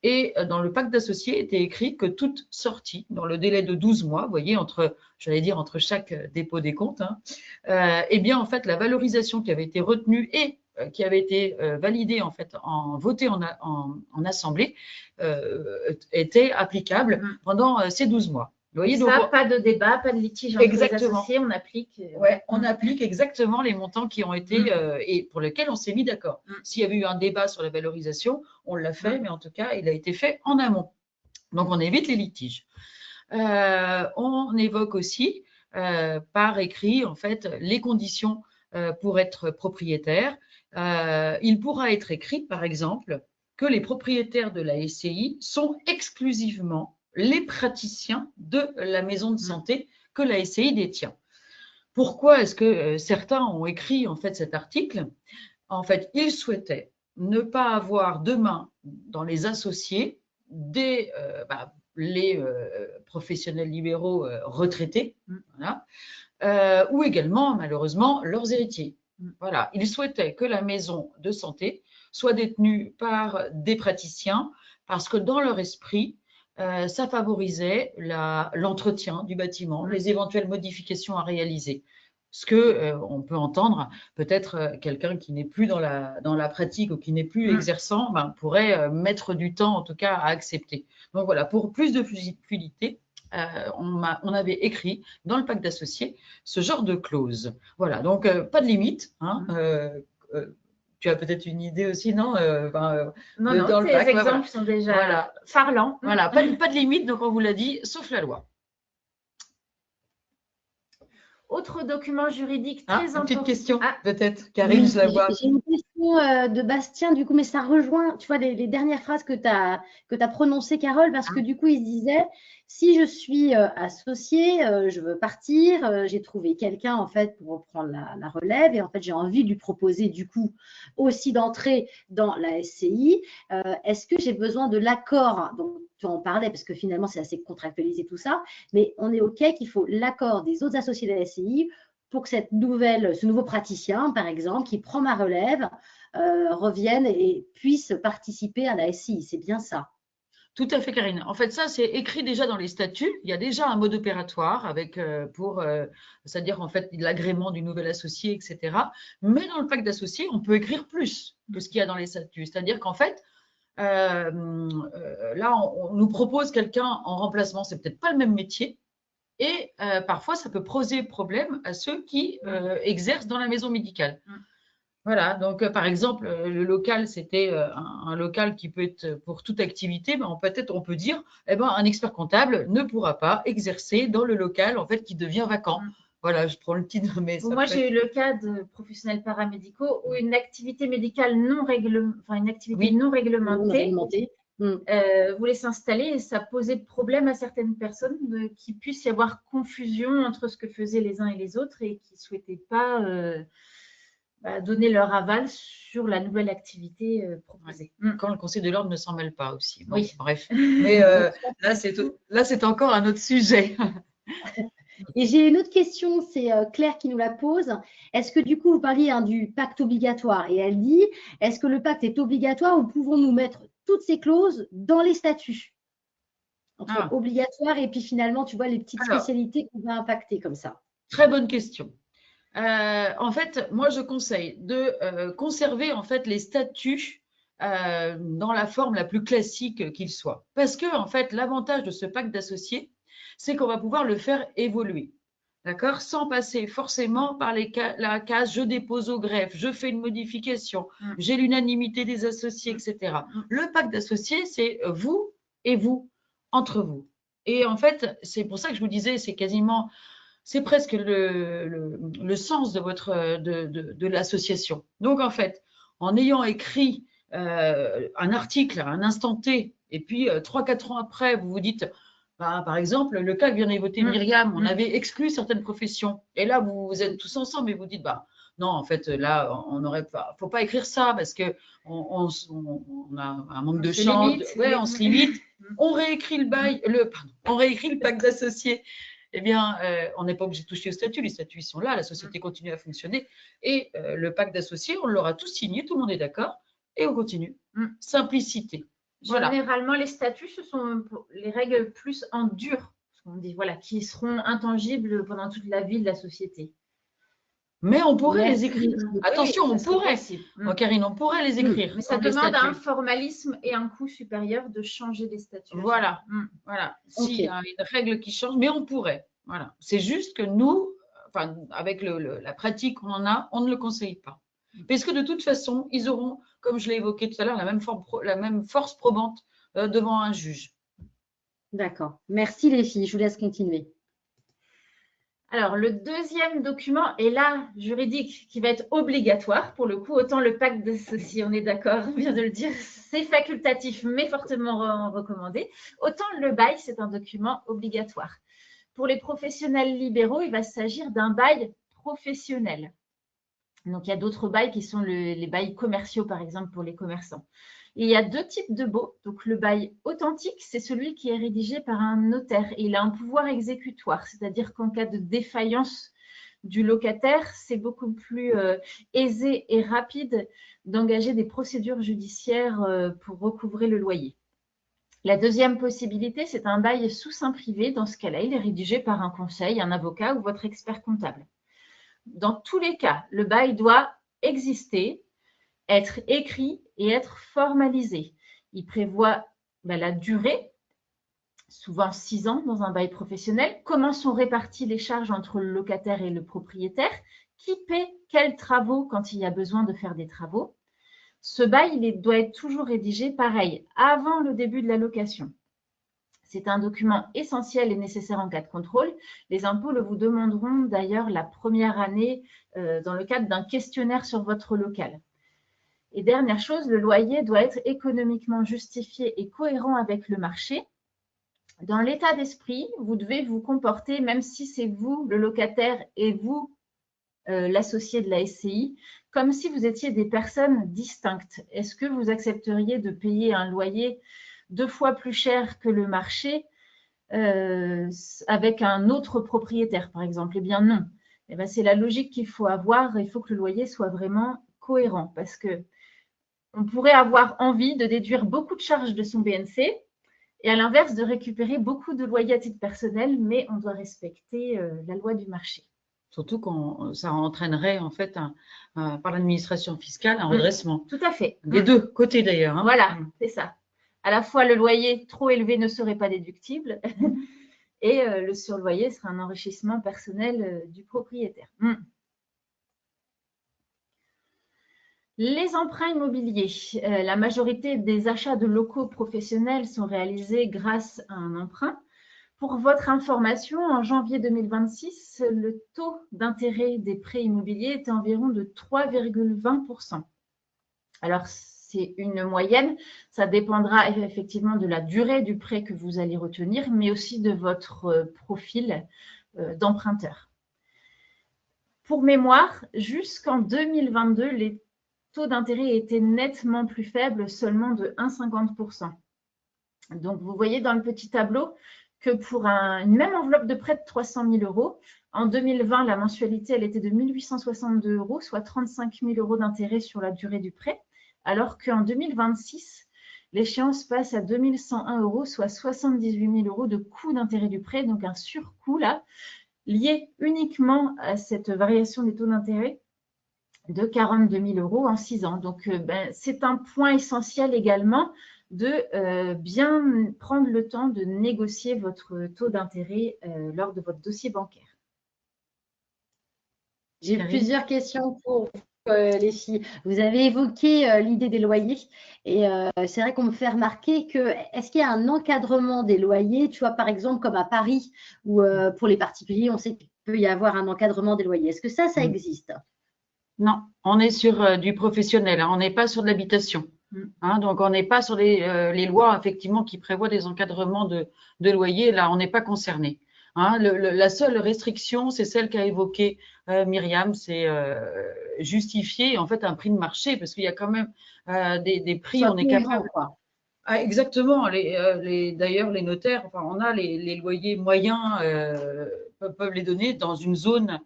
Et dans le pacte d'associés était écrit que toute sortie, dans le délai de 12 mois, vous voyez, entre chaque dépôt des comptes, eh bien, en fait, la valorisation qui avait été retenue et qui avait été validée, en fait, votée en assemblée, était applicable pendant ces 12 mois. Vous voyez, donc, pas de débat, pas de litige entre les associés, on applique. Ouais, on applique exactement les montants qui ont été et pour lesquels on s'est mis d'accord. S'il y avait eu un débat sur la valorisation, on l'a fait, mais en tout cas, il a été fait en amont. Donc, on évite les litiges. On évoque aussi par écrit, en fait, les conditions pour être propriétaire. Il pourra être écrit, par exemple, que les propriétaires de la SCI sont exclusivement les praticiens de la maison de santé que la SCI détient. Pourquoi est-ce que certains ont écrit en fait cet article? En fait, ils souhaitaient ne pas avoir demain dans les associés les professionnels libéraux retraités, voilà, ou également malheureusement leurs héritiers. Voilà, ils souhaitaient que la maison de santé soit détenue par des praticiens parce que dans leur esprit, ça favorisait l'entretien du bâtiment, les éventuelles modifications à réaliser. Ce que on peut entendre, peut-être quelqu'un qui n'est plus dans la pratique ou qui n'est plus exerçant pourrait mettre du temps en tout cas à accepter. Donc voilà, pour plus de fluidité, on avait écrit dans le pacte d'associés ce genre de clause. Voilà, donc pas de limite. Tu as peut-être une idée aussi, non? Non, ces exemples sont déjà parlants. Voilà, pas de limite, donc on vous l'a dit, sauf la loi. Autre document juridique très important. Une petite question, peut-être, Karine, je la vois. J'ai une question de Bastien, du coup, mais ça rejoint, tu vois, les dernières phrases que tu as prononcées, Carole, parce que du coup, il se disait, si je suis associée, je veux partir, j'ai trouvé quelqu'un, en fait, pour reprendre la relève, et en fait, j'ai envie de lui proposer, du coup, aussi d'entrer dans la SCI. Est-ce que j'ai besoin de l'accord? Donc, tu en parlais, parce que finalement, c'est assez contractualisé tout ça, mais on est OK qu'il faut l'accord des autres associés de la SCI pour que ce nouveau praticien, par exemple, qui prend ma relève, revienne et puisse participer à la SCI. C'est bien ça. Tout à fait, Karine. En fait, ça, c'est écrit déjà dans les statuts. Il y a déjà un mode opératoire avec c'est-à-dire en fait l'agrément du nouvel associé, etc. Mais dans le pacte d'associés, on peut écrire plus que ce qu'il y a dans les statuts. C'est-à-dire qu'en fait, là, on nous propose quelqu'un en remplacement. C'est peut-être pas le même métier. Et parfois, ça peut poser problème à ceux qui exercent dans la maison médicale. Voilà, donc par exemple, le local, c'était un local qui peut être pour toute activité, mais peut-être on peut dire, eh ben, un expert comptable ne pourra pas exercer dans le local en fait qui devient vacant. Voilà, je prends le titre, mais Bon, ça moi, peut être. j'ai eu le cas de professionnels paramédicaux où une activité médicale une activité Oui, non Non réglementée réglementé. voulait s'installer et ça posait problème à certaines personnes qu'il puisse y avoir confusion entre ce que faisaient les uns et les autres et qui ne souhaitaient pas donner leur aval sur la nouvelle activité proposée. Quand le Conseil de l'ordre ne s'en mêle pas aussi. Bon, Oui. bref. Mais là, c'est encore un autre sujet. Et j'ai une autre question, c'est Claire qui nous la pose. Est-ce que du coup, vous parliez du pacte obligatoire et elle dit, est-ce que le pacte est obligatoire ou pouvons-nous mettre toutes ces clauses dans les statuts? Entre obligatoire et puis finalement, tu vois, les petites spécialités qu'on va impacter comme ça. Très bonne question. En fait, moi, je conseille de conserver en fait les statuts dans la forme la plus classique qu'ils soient. Parce que, en fait, l'avantage de ce pacte d'associés, c'est qu'on va pouvoir le faire évoluer. D'accord? Sans passer forcément par la case je dépose au greffe, je fais une modification, j'ai l'unanimité des associés, etc. Le pacte d'associés, c'est vous et vous, entre vous. Et en fait, c'est pour ça que je vous disais, c'est presque le sens de l'association. Donc, en fait, en ayant écrit un article à un instant T, et puis 3-4 ans après, vous vous dites, par exemple, le cas que vient d'évoquer Myriam, on avait exclu certaines professions. Et là, vous êtes tous ensemble et vous dites, non, en fait, là, on n'aurait pas, faut pas écrire ça parce que on a un manque de chance. Ouais, on se limite. On réécrit on réécrit le pacte d'associés. Eh bien, on n'est pas obligé de toucher au statut. Les statuts, ils sont là, la société continue à fonctionner. Et le pacte d'associés, on l'aura tous signé, tout le monde est d'accord, et on continue. Simplicité. Voilà. Généralement, les statuts, ce sont les règles plus en dur, on dit, voilà, qui seront intangibles pendant toute la vie de la société. Mais on pourrait les écrire. Attention, oui, on pourrait. Karine, on pourrait les écrire. Mais ça demande un formalisme et un coût supérieur de changer les statuts. Voilà. S'il y a une règle qui change, mais on pourrait. Voilà. C'est juste que nous, avec la pratique qu'on en a, on ne le conseille pas. Parce que de toute façon, ils auront, comme je l'ai évoqué tout à l'heure, la même force probante devant un juge. D'accord. Merci les filles. Je vous laisse continuer. Alors, le deuxième document est là, juridique, qui va être obligatoire. Pour le coup, autant le pacte d'associés, on est d'accord, on vient de le dire, c'est facultatif, mais fortement recommandé. Autant le bail, c'est un document obligatoire. Pour les professionnels libéraux, il va s'agir d'un bail professionnel. Donc, il y a d'autres bails qui sont les bails commerciaux, par exemple, pour les commerçants. Et il y a deux types de baux. Donc, le bail authentique, c'est celui qui est rédigé par un notaire et il a un pouvoir exécutoire, c'est-à-dire qu'en cas de défaillance du locataire, c'est beaucoup plus aisé et rapide d'engager des procédures judiciaires pour recouvrer le loyer. La deuxième possibilité, c'est un bail sous seing privé. Dans ce cas-là, il est rédigé par un conseil, un avocat ou votre expert comptable. Dans tous les cas, le bail doit exister, être écrit et être formalisé. Il prévoit la durée, souvent 6 ans dans un bail professionnel, comment sont réparties les charges entre le locataire et le propriétaire, qui paie quels travaux quand il y a besoin de faire des travaux. Ce bail doit être toujours rédigé pareil, avant le début de la location. C'est un document essentiel et nécessaire en cas de contrôle. Les impôts le vous demanderont d'ailleurs la première année dans le cadre d'un questionnaire sur votre local. Et dernière chose, le loyer doit être économiquement justifié et cohérent avec le marché. Dans l'état d'esprit, vous devez vous comporter, même si c'est vous, le locataire, et vous, l'associé de la SCI, comme si vous étiez des personnes distinctes. Est-ce que vous accepteriez de payer un loyer 2 fois plus cher que le marché avec un autre propriétaire, par exemple? Eh bien non. Eh bien, c'est la logique qu'il faut avoir. Il faut que le loyer soit vraiment cohérent parce que on pourrait avoir envie de déduire beaucoup de charges de son BNC et à l'inverse de récupérer beaucoup de loyers à titre personnel, mais on doit respecter la loi du marché. Surtout quand ça entraînerait en fait par l'administration fiscale un redressement. Tout à fait. Des deux côtés d'ailleurs. Hein. Voilà, c'est ça. À la fois, le loyer trop élevé ne serait pas déductible et le surloyer sera un enrichissement personnel du propriétaire. Les emprunts immobiliers. La majorité des achats de locaux professionnels sont réalisés grâce à un emprunt. Pour votre information, en janvier 2026, le taux d'intérêt des prêts immobiliers était environ de 3,20%. Alors, c'est une moyenne. Ça dépendra effectivement de la durée du prêt que vous allez retenir, mais aussi de votre profil d'emprunteur. Pour mémoire, jusqu'en 2022, les taux d'intérêt étaient nettement plus faibles, seulement de 1,50%. Donc, vous voyez dans le petit tableau que pour une même enveloppe de prêt de 300 000 euros, en 2020, la mensualité, elle était de 1 862 euros, soit 35 000 euros d'intérêt sur la durée du prêt, alors qu'en 2026, l'échéance passe à 2 101 euros, soit 78 000 euros de coût d'intérêt du prêt, donc un surcoût là, lié uniquement à cette variation des taux d'intérêt de 42 000 euros en 6 ans. Donc, c'est un point essentiel également de bien prendre le temps de négocier votre taux d'intérêt lors de votre dossier bancaire. J'ai plusieurs questions pour les filles. Vous avez évoqué l'idée des loyers et c'est vrai qu'on me fait remarquer que est-ce qu'il y a un encadrement des loyers, tu vois, par exemple comme à Paris où pour les particuliers, on sait qu'il peut y avoir un encadrement des loyers. Est-ce que ça existe? Non, on est sur du professionnel, hein, on n'est pas sur de l'habitation. Hein, donc, on n'est pas sur les lois, effectivement, qui prévoient des encadrements de loyer. Là, on n'est pas concerné. Hein, la seule restriction, c'est celle qu'a évoquée Myriam, c'est justifier en fait un prix de marché, parce qu'il y a quand même des prix, on est capable. Ah, exactement. D'ailleurs, les notaires, enfin, on a les loyers moyens peuvent les donner dans une zone,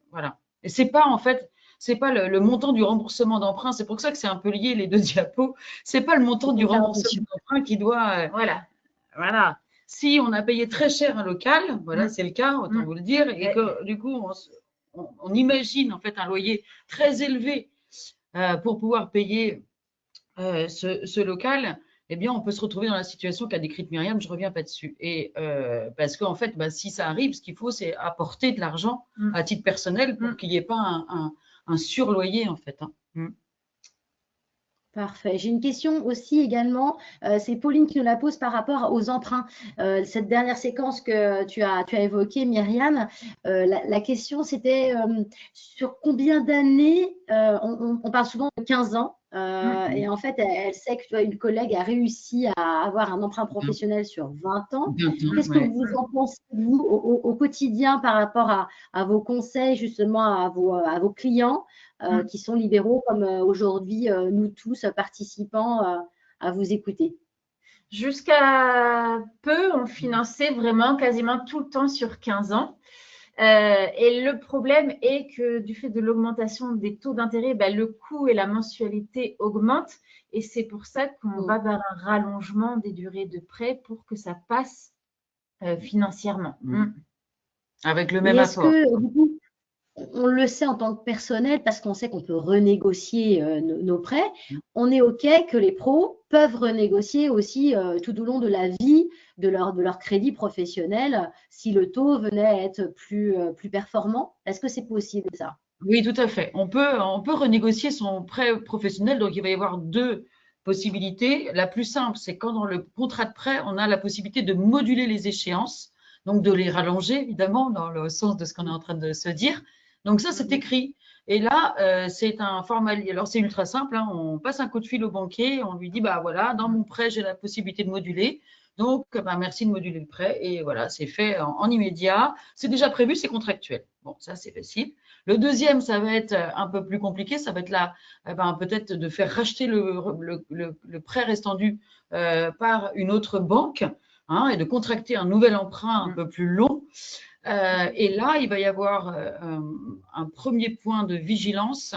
voilà. Et c'est pas en fait. C'est pas le montant du remboursement d'emprunt. C'est pour ça que c'est un peu lié les deux diapos. C'est pas le montant du remboursement d'emprunt qui doit. Voilà. Si on a payé très cher un local, voilà, c'est le cas, autant vous le dire, et que du coup on imagine en fait un loyer très élevé pour pouvoir payer ce local. Eh bien, on peut se retrouver dans la situation qu'a décrite Myriam, je ne reviens pas dessus. Et parce qu'en fait, si ça arrive, ce qu'il faut, c'est apporter de l'argent à titre personnel pour qu'il n'y ait pas un surloyer, en fait. Parfait. J'ai une question aussi également, c'est Pauline qui nous la pose par rapport aux emprunts. Cette dernière séquence que tu as évoquée, Myriam, la question c'était sur combien d'années, on parle souvent de 15 ans, et en fait, elle sait que une collègue a réussi à avoir un emprunt professionnel sur 20 ans. Qu'est-ce que vous en pensez, vous, au quotidien par rapport à vos conseils, justement, à vos clients qui sont libéraux, comme aujourd'hui, nous tous, participants, à vous écouter? Jusqu'à peu, on finançait vraiment quasiment tout le temps sur 15 ans. Et le problème est que du fait de l'augmentation des taux d'intérêt, le coût et la mensualité augmentent. Et c'est pour ça qu'on va vers un rallongement des durées de prêt pour que ça passe financièrement. Avec le même apport. Est-ce que, du coup, on le sait en tant que personnel parce qu'on sait qu'on peut renégocier nos prêts, on est OK que les pros peuvent renégocier aussi tout au long de la vie de leur crédit professionnel si le taux venait à être plus performant? Est-ce que c'est possible ça? Oui, tout à fait. On peut renégocier son prêt professionnel. Donc, il va y avoir deux possibilités. La plus simple, c'est quand dans le contrat de prêt, on a la possibilité de moduler les échéances, donc de les rallonger, évidemment, dans le sens de ce qu'on est en train de se dire. Donc ça, c'est écrit. Et là, c'est un formalisme. Alors, c'est ultra simple. Hein. On passe un coup de fil au banquier. On lui dit, voilà, dans mon prêt, j'ai la possibilité de moduler. Donc, merci de moduler le prêt. Et voilà, c'est fait en immédiat. C'est déjà prévu, c'est contractuel. Bon, ça, c'est facile. Le deuxième, ça va être un peu plus compliqué. Ça va être là, peut-être de faire racheter le prêt restant dû par une autre banque, hein, et de contracter un nouvel emprunt un peu plus long. Et là, il va y avoir un premier point de vigilance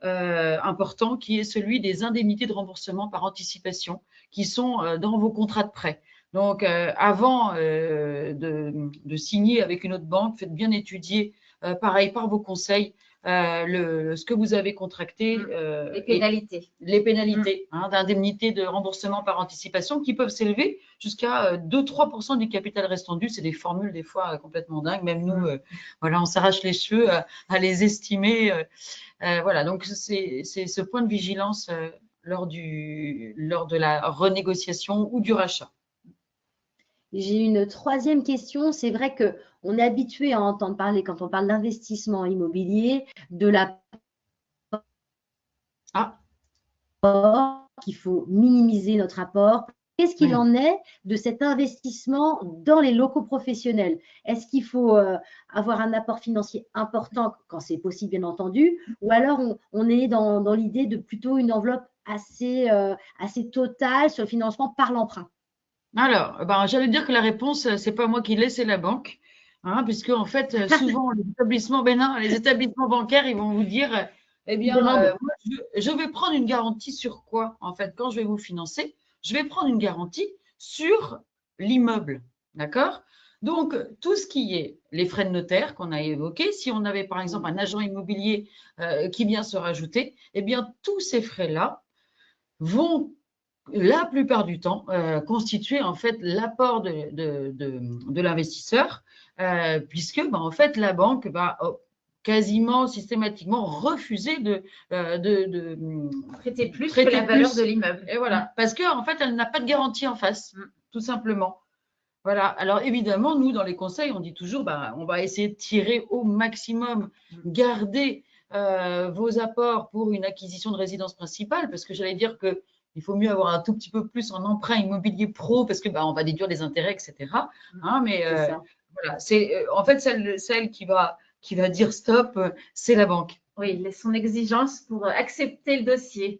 important qui est celui des indemnités de remboursement par anticipation qui sont dans vos contrats de prêt. Donc, avant de signer avec une autre banque, faites bien étudier, pareil, par vos conseils, ce que vous avez contracté. Les pénalités. Les pénalités d'indemnité de remboursement par anticipation qui peuvent s'élever jusqu'à 2-3% du capital restant dû. C'est des formules des fois complètement dingues. Même nous, voilà, on s'arrache les cheveux à les estimer. Voilà, donc c'est ce point de vigilance lors de la renégociation ou du rachat. J'ai une troisième question. C'est vrai qu'on est habitué à entendre parler, quand on parle d'investissement immobilier, de qu'il faut minimiser notre apport. Qu'est-ce qu'il en est de cet investissement dans les locaux professionnels? Est-ce qu'il faut avoir un apport financier important quand c'est possible, bien entendu, ou alors on est dans l'idée de plutôt une enveloppe assez totale sur le financement par l'emprunt? Alors, j'allais dire que la réponse, c'est pas moi qui l'ai, c'est la banque. Puisque en fait, souvent, les établissements bancaires, ils vont vous dire, eh bien, moi, je vais prendre une garantie sur quoi? En fait, quand je vais vous financer, je vais prendre une garantie sur l'immeuble. D'accord? Donc, tout ce qui est les frais de notaire qu'on a évoqués, si on avait par exemple un agent immobilier qui vient se rajouter, eh bien, tous ces frais-là vont la plupart du temps constituer en fait l'apport de l'investisseur, puisque en fait la banque va quasiment systématiquement refuser de prêter plus que la valeur de l'immeuble. Et voilà, parce qu'en fait elle n'a pas de garantie en face, tout simplement. Voilà. Alors évidemment, nous dans les conseils, on dit toujours, on va essayer de tirer au maximum, garder vos apports pour une acquisition de résidence principale, parce que j'allais dire que il faut mieux avoir un tout petit peu plus en emprunt immobilier pro parce que on va déduire les intérêts, etc. Mais voilà, c'est en fait celle qui va dire stop, c'est la banque. Oui, son exigence pour accepter le dossier.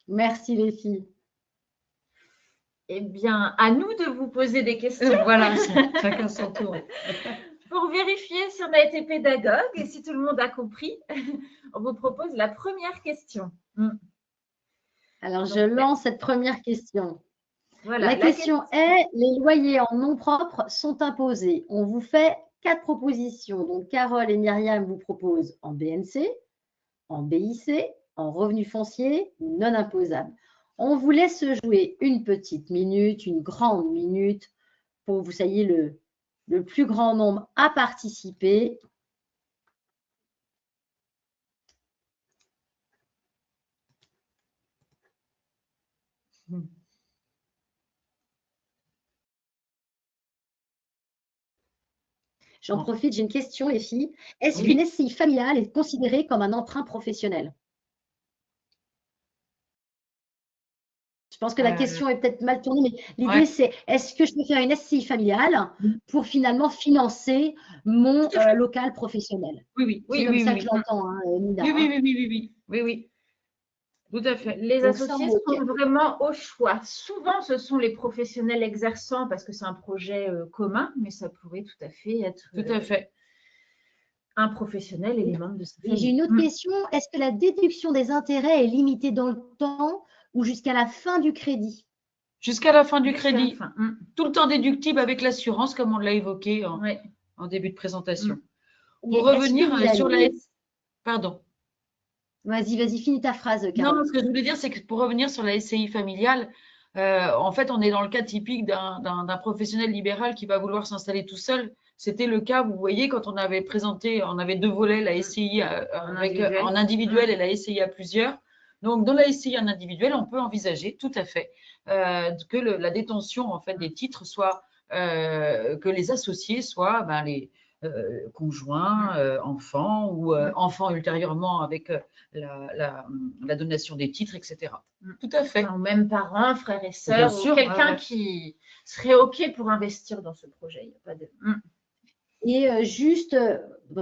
Merci les filles. Eh bien, à nous de vous poser des questions. Voilà, chacun son tour. Pour vérifier si on a été pédagogue et si tout le monde a compris, on vous propose la première question. Alors, je lance cette première question. Voilà, la question est, les loyers en nom propre sont imposés. On vous fait 4 propositions. Donc, Carole et Myriam vous proposent en BNC, en BIC, en revenu foncier, non imposable. On vous laisse jouer une petite minute, une grande minute, pour que vous soyez le plus grand nombre à participer. J'en profite, j'ai une question, les filles. Est-ce qu'une SCI familiale est considérée comme un emprunt professionnel? Je pense que la question est peut-être mal tournée, mais l'idée c'est, est-ce que je peux faire une SCI familiale pour finalement financer mon local professionnel? Oui. C'est comme ça que je l'entends, Nina. Oui. Tout à fait. Les associés sont vraiment au choix. Souvent, ce sont les professionnels exerçants parce que c'est un projet commun, mais ça pourrait tout à fait être un professionnel et les membres de sa famille. J'ai une autre question. Est-ce que la déduction des intérêts est limitée dans le temps ou jusqu'à la fin du crédit? Jusqu'à la fin du crédit. Tout le temps déductible avec l'assurance, comme on l'a évoqué en début de présentation. Pour revenir sur la... Pardon. Vas-y, finis ta phrase, Carole. Non, ce que je voulais dire, c'est que pour revenir sur la SCI familiale, en fait, on est dans le cas typique d'un professionnel libéral qui va vouloir s'installer tout seul. C'était le cas, vous voyez, quand on avait présenté, on avait 2 volets, la SCI en individuel et la SCI à plusieurs. Donc, dans la SCI en individuel, on peut envisager tout à fait que la détention en fait, des titres soit, que les associés soient les conjoints, enfants ou enfants ultérieurement avec la donation des titres, etc. Tout à fait. Ou même parents, frères et sœurs, ou quelqu'un qui serait OK pour investir dans ce projet. Il n'y a pas de... Et juste,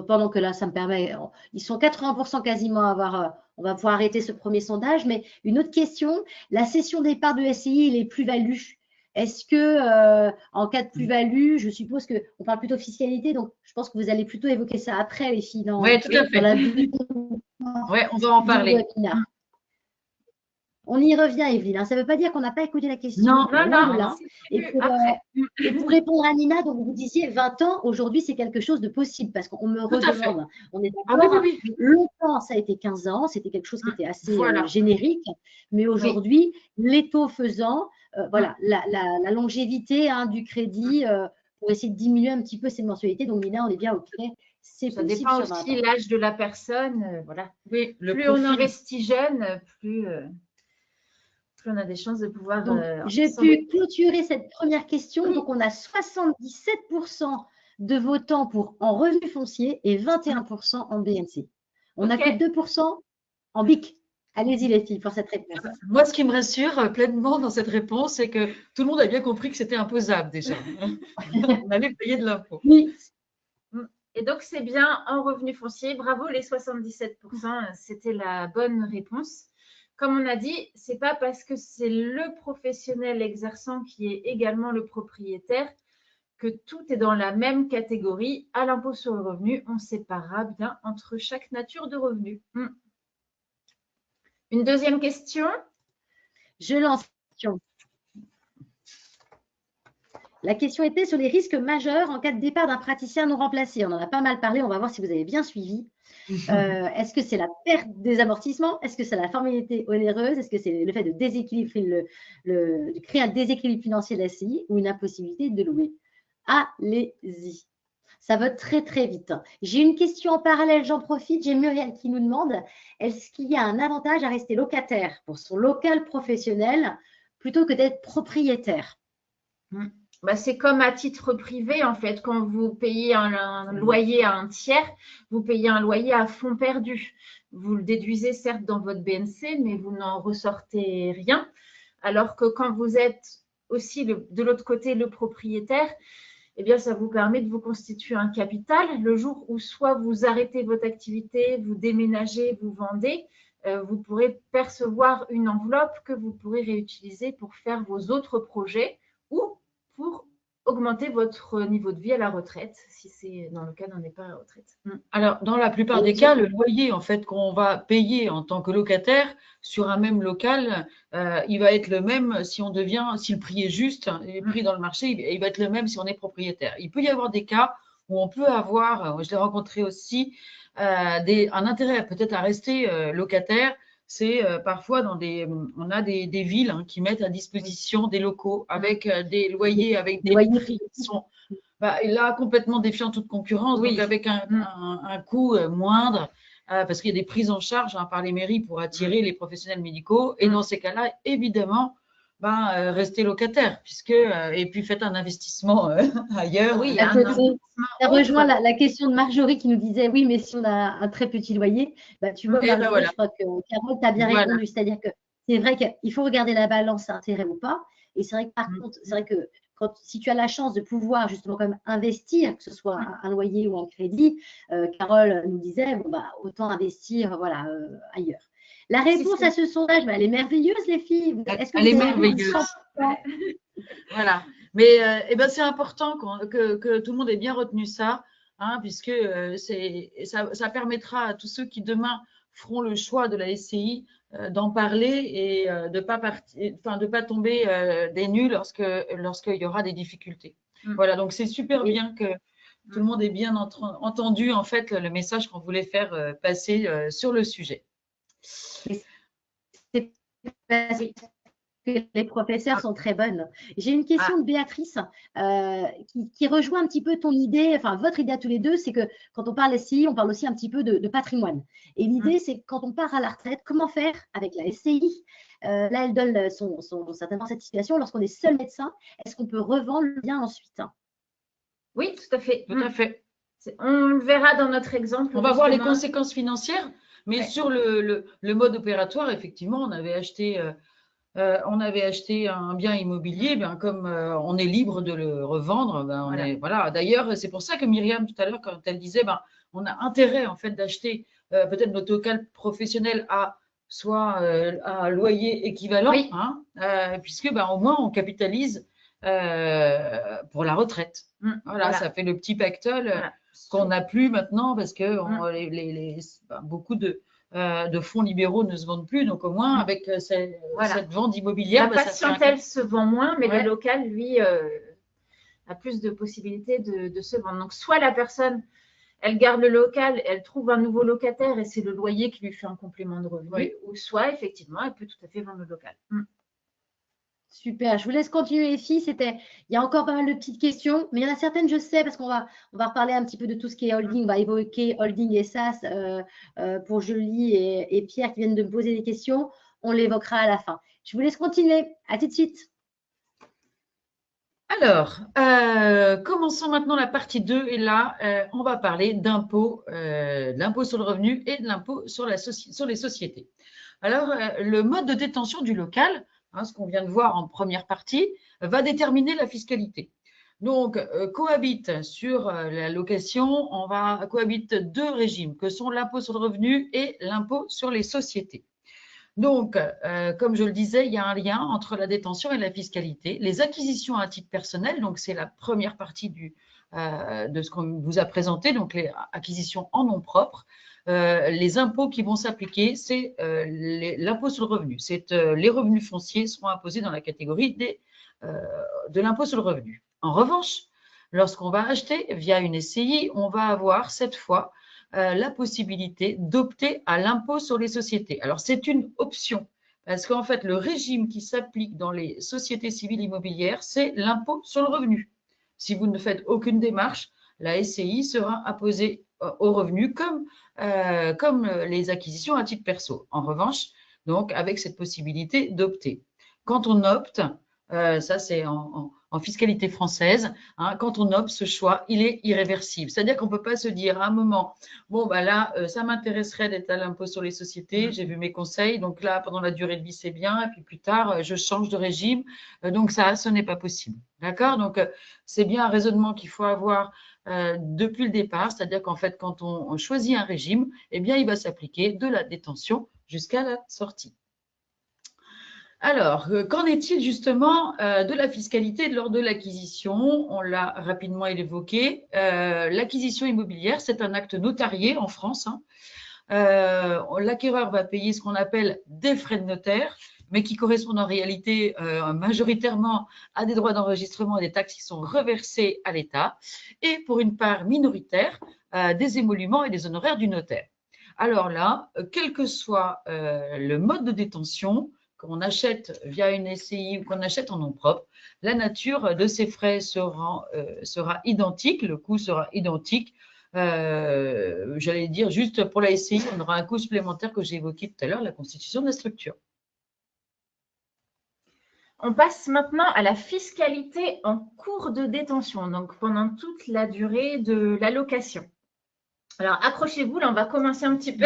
pendant que là, ça me permet, ils sont 80% quasiment à avoir, on va pouvoir arrêter ce premier sondage, mais une autre question, la cession des parts de SCI et les plus-values, est-ce que en cas de plus-value, je suppose qu'on parle plutôt fiscalité, donc je pense que vous allez plutôt évoquer ça après, les filles, Oui, tout à fait. Oui, on va en parler. On y revient, Evelyne, hein. Ça ne veut pas dire qu'on n'a pas écouté la question. Non, loin non, de là. Et pour répondre à Nina, donc vous disiez 20 ans, aujourd'hui, c'est quelque chose de possible parce qu'on me redemande. On est d'accord. Oui. Longtemps, ça a été 15 ans, c'était quelque chose qui était assez générique. Mais aujourd'hui, les taux faisant, voilà, la longévité du crédit pour essayer de diminuer un petit peu ces mensualités. Donc, Nina, on est bien OK. C'est ça possible dépend sur 20 aussi ans. l'âge de la personne. Voilà. Oui, plus on investit jeune, plus on a des chances de pouvoir. Donc, j'ai pu clôturer cette première question. Oui. Donc, on a 77% de votants pour en revenu foncier et 21% en BNC. On n'a que 2% en BIC. Allez-y les filles pour cette réponse. Moi, ce qui me rassure pleinement dans cette réponse, c'est que tout le monde a bien compris que c'était imposable déjà. On allait payer de l'impôt. Oui. Et donc, c'est bien en revenu foncier. Bravo, les 77%, c'était la bonne réponse. Comme on a dit, ce n'est pas parce que c'est le professionnel exerçant qui est également le propriétaire que tout est dans la même catégorie. À l'impôt sur le revenu, on séparera bien entre chaque nature de revenu. Une deuxième question. Je lance la question. La question était sur les risques majeurs en cas de départ d'un praticien non remplacé. On en a pas mal parlé, on va voir si vous avez bien suivi. Est-ce que c'est la perte des amortissements? Est-ce que c'est la formalité onéreuse? Est-ce que c'est le fait de déséquilibrer de créer un déséquilibre financier de la SCI ou une impossibilité de louer? Allez-y. Ça va très, très vite. J'ai une question en parallèle, j'en profite. J'ai Muriel qui nous demande, est-ce qu'il y a un avantage à rester locataire pour son local professionnel plutôt que d'être propriétaire? C'est comme à titre privé, en fait. Quand vous payez un loyer à un tiers, vous payez un loyer à fonds perdu. Vous le déduisez certes dans votre BNC, mais vous n'en ressortez rien. Alors que quand vous êtes aussi de l'autre côté le propriétaire, eh bien, ça vous permet de vous constituer un capital. Le jour où soit vous arrêtez votre activité, vous déménagez, vous vendez, vous pourrez percevoir une enveloppe que vous pourrez réutiliser pour faire vos autres projets ou pour augmenter votre niveau de vie à la retraite, si c'est dans le cas d'un départ à la retraite. Alors, dans la plupart des cas, le loyer en fait qu'on va payer en tant que locataire sur un même local, il va être le même si le prix est juste, le prix dans le marché, il va être le même si on est propriétaire. Il peut y avoir des cas où on peut avoir, je l'ai rencontré aussi, un intérêt peut-être à rester locataire. C'est parfois on a des villes qui mettent à disposition des locaux avec des loyers, avec des prix qui sont là complètement défiant toute concurrence, donc avec un coût moindre, parce qu'il y a des prises en charge par les mairies pour attirer les professionnels médicaux. Et dans ces cas-là, évidemment, restez locataire, et puis faites un investissement ailleurs. Oui, ça rejoint la question de Marjorie qui nous disait, oui, mais si on a un très petit loyer, tu vois, Marjorie, je crois que Carole t'a bien répondu, c'est-à-dire que c'est vrai qu'il faut regarder la balance intérêt ou pas. Et c'est vrai que par contre, c'est vrai que si tu as la chance de pouvoir justement quand même investir, que ce soit un loyer ou un crédit, Carole nous disait, autant investir ailleurs. La réponse à ce sondage, elle est merveilleuse, les filles. Elle est merveilleuse. Voilà. Mais c'est important que tout le monde ait bien retenu ça, puisque ça permettra à tous ceux qui demain feront le choix de la SCI d'en parler et de pas tomber des nues lorsqu'il y aura des difficultés. Voilà, donc c'est super bien que tout le monde ait bien entendu en fait le message qu'on voulait faire passer sur le sujet. Que les professeurs sont très bonnes. J'ai une question de Béatrice qui rejoint un petit peu ton idée, enfin votre idée à tous les deux, c'est que quand on parle SCI, on parle aussi un petit peu de patrimoine. Et l'idée, c'est que quand on part à la retraite, comment faire avec la SCI? Là, elle donne certainement cette situation. Lorsqu'on est seul médecin, est-ce qu'on peut revendre le bien ensuite? Oui, tout à fait. Tout à fait. On le verra dans notre exemple. On va voir les conséquences financières, mais sur le mode opératoire, effectivement, on avait acheté un bien immobilier, comme on est libre de le revendre, D'ailleurs, c'est pour ça que Myriam, tout à l'heure, quand elle disait, on a intérêt en fait d'acheter peut-être notre local professionnel à soit à loyer équivalent, puisque au moins on capitalise pour la retraite. Ça fait le petit pactole qu'on n'a plus maintenant parce que beaucoup de de fonds libéraux ne se vendent plus. Donc, au moins, avec Voilà. cette vente immobilière, La patientèle se vend moins, mais Ouais. le local, lui, a plus de possibilités de se vendre. Donc, soit la personne, elle garde le local, elle trouve un nouveau locataire et c'est le loyer qui lui fait un complément de revenu, Oui. ou soit, effectivement, elle peut tout à fait vendre le local. Super, je vous laisse continuer les filles. Il y a encore pas mal de petites questions, mais il y en a certaines, je sais, parce on va reparler un petit peu de tout ce qui est holding. On va évoquer holding et SaaS pour Julie et Pierre qui viennent de me poser des questions. On l'évoquera à la fin. Je vous laisse continuer. À tout de suite. Alors, commençons maintenant la partie 2 et là, on va parler d'impôt sur le revenu et de l'impôt sur les sociétés. Alors, le mode de détention du local, ce qu'on vient de voir en première partie, va déterminer la fiscalité. Donc, cohabitent sur la location, cohabitent deux régimes que sont l'impôt sur le revenu et l'impôt sur les sociétés. Donc, comme je le disais, il y a un lien entre la détention et la fiscalité. Les acquisitions à titre personnel, donc c'est la première partie de ce qu'on vous a présenté, donc les acquisitions en nom propre. Les impôts qui vont s'appliquer, c'est l'impôt sur le revenu. Les revenus fonciers seront imposés dans la catégorie de l'impôt sur le revenu. En revanche, lorsqu'on va acheter via une SCI, on va avoir cette fois la possibilité d'opter à l'impôt sur les sociétés. Alors, c'est une option parce qu'en fait, le régime qui s'applique dans les sociétés civiles immobilières, c'est l'impôt sur le revenu. Si vous ne faites aucune démarche, la SCI sera imposée au revenu comme les acquisitions à titre perso. En revanche, donc, avec cette possibilité d'opter. Quand on opte, ça c'est en fiscalité française, quand on opte, ce choix, il est irréversible. C'est-à-dire qu'on ne peut pas se dire à un moment, bon, bah là, ça m'intéresserait d'être à l'impôt sur les sociétés, j'ai vu mes conseils, donc là, pendant la durée de vie, c'est bien, et puis plus tard, je change de régime. Donc ça, ce n'est pas possible. D'accord? Donc, c'est bien un raisonnement qu'il faut avoir depuis le départ, c'est-à-dire qu'en fait, quand on choisit un régime, eh bien, il va s'appliquer de la détention jusqu'à la sortie. Alors, qu'en est-il justement de la fiscalité lors de l'acquisition? On l'a rapidement évoqué. L'acquisition immobilière, c'est un acte notarié en France. L'acquéreur va payer ce qu'on appelle des frais de notaire, mais qui correspondent en réalité majoritairement à des droits d'enregistrement et des taxes qui sont reversés à l'État, et pour une part minoritaire, des émoluments et des honoraires du notaire. Alors là, quel que soit le mode de détention, qu'on achète via une SCI ou qu'on achète en nom propre, la nature de ces frais sera identique, le coût sera identique. J'allais dire juste pour la SCI, on aura un coût supplémentaire que j'ai évoqué tout à l'heure, la constitution de la structure. On passe maintenant à la fiscalité en cours de détention, donc pendant toute la durée de la location. Alors, accrochez-vous, là, on va commencer un petit peu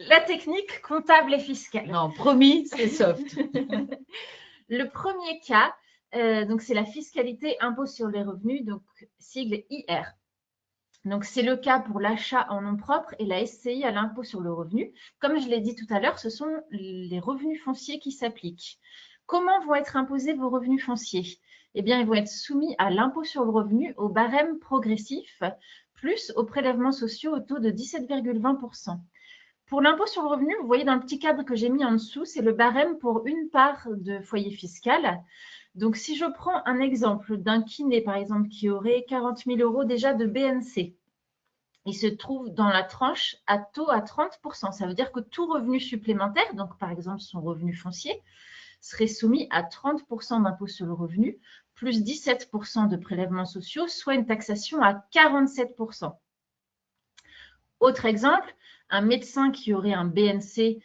la technique comptable et fiscale. Non, promis, c'est soft. Le premier cas, donc c'est la fiscalité impôt sur les revenus, donc sigle IR. Donc, c'est le cas pour l'achat en nom propre et la SCI à l'impôt sur le revenu. Comme je l'ai dit tout à l'heure, ce sont les revenus fonciers qui s'appliquent. Comment vont être imposés vos revenus fonciers? Eh bien, ils vont être soumis à l'impôt sur le revenu au barème progressif, plus aux prélèvements sociaux au taux de 17,20%. Pour l'impôt sur le revenu, vous voyez dans le petit cadre que j'ai mis en dessous, c'est le barème pour une part de foyer fiscal. Donc, si je prends un exemple d'un kiné, par exemple, qui aurait 40 000 € déjà de BNC, il se trouve dans la tranche à taux à 30%. Ça veut dire que tout revenu supplémentaire, donc par exemple son revenu foncier, serait soumis à 30% d'impôt sur le revenu, plus 17% de prélèvements sociaux, soit une taxation à 47%. Autre exemple, un médecin qui aurait un BNC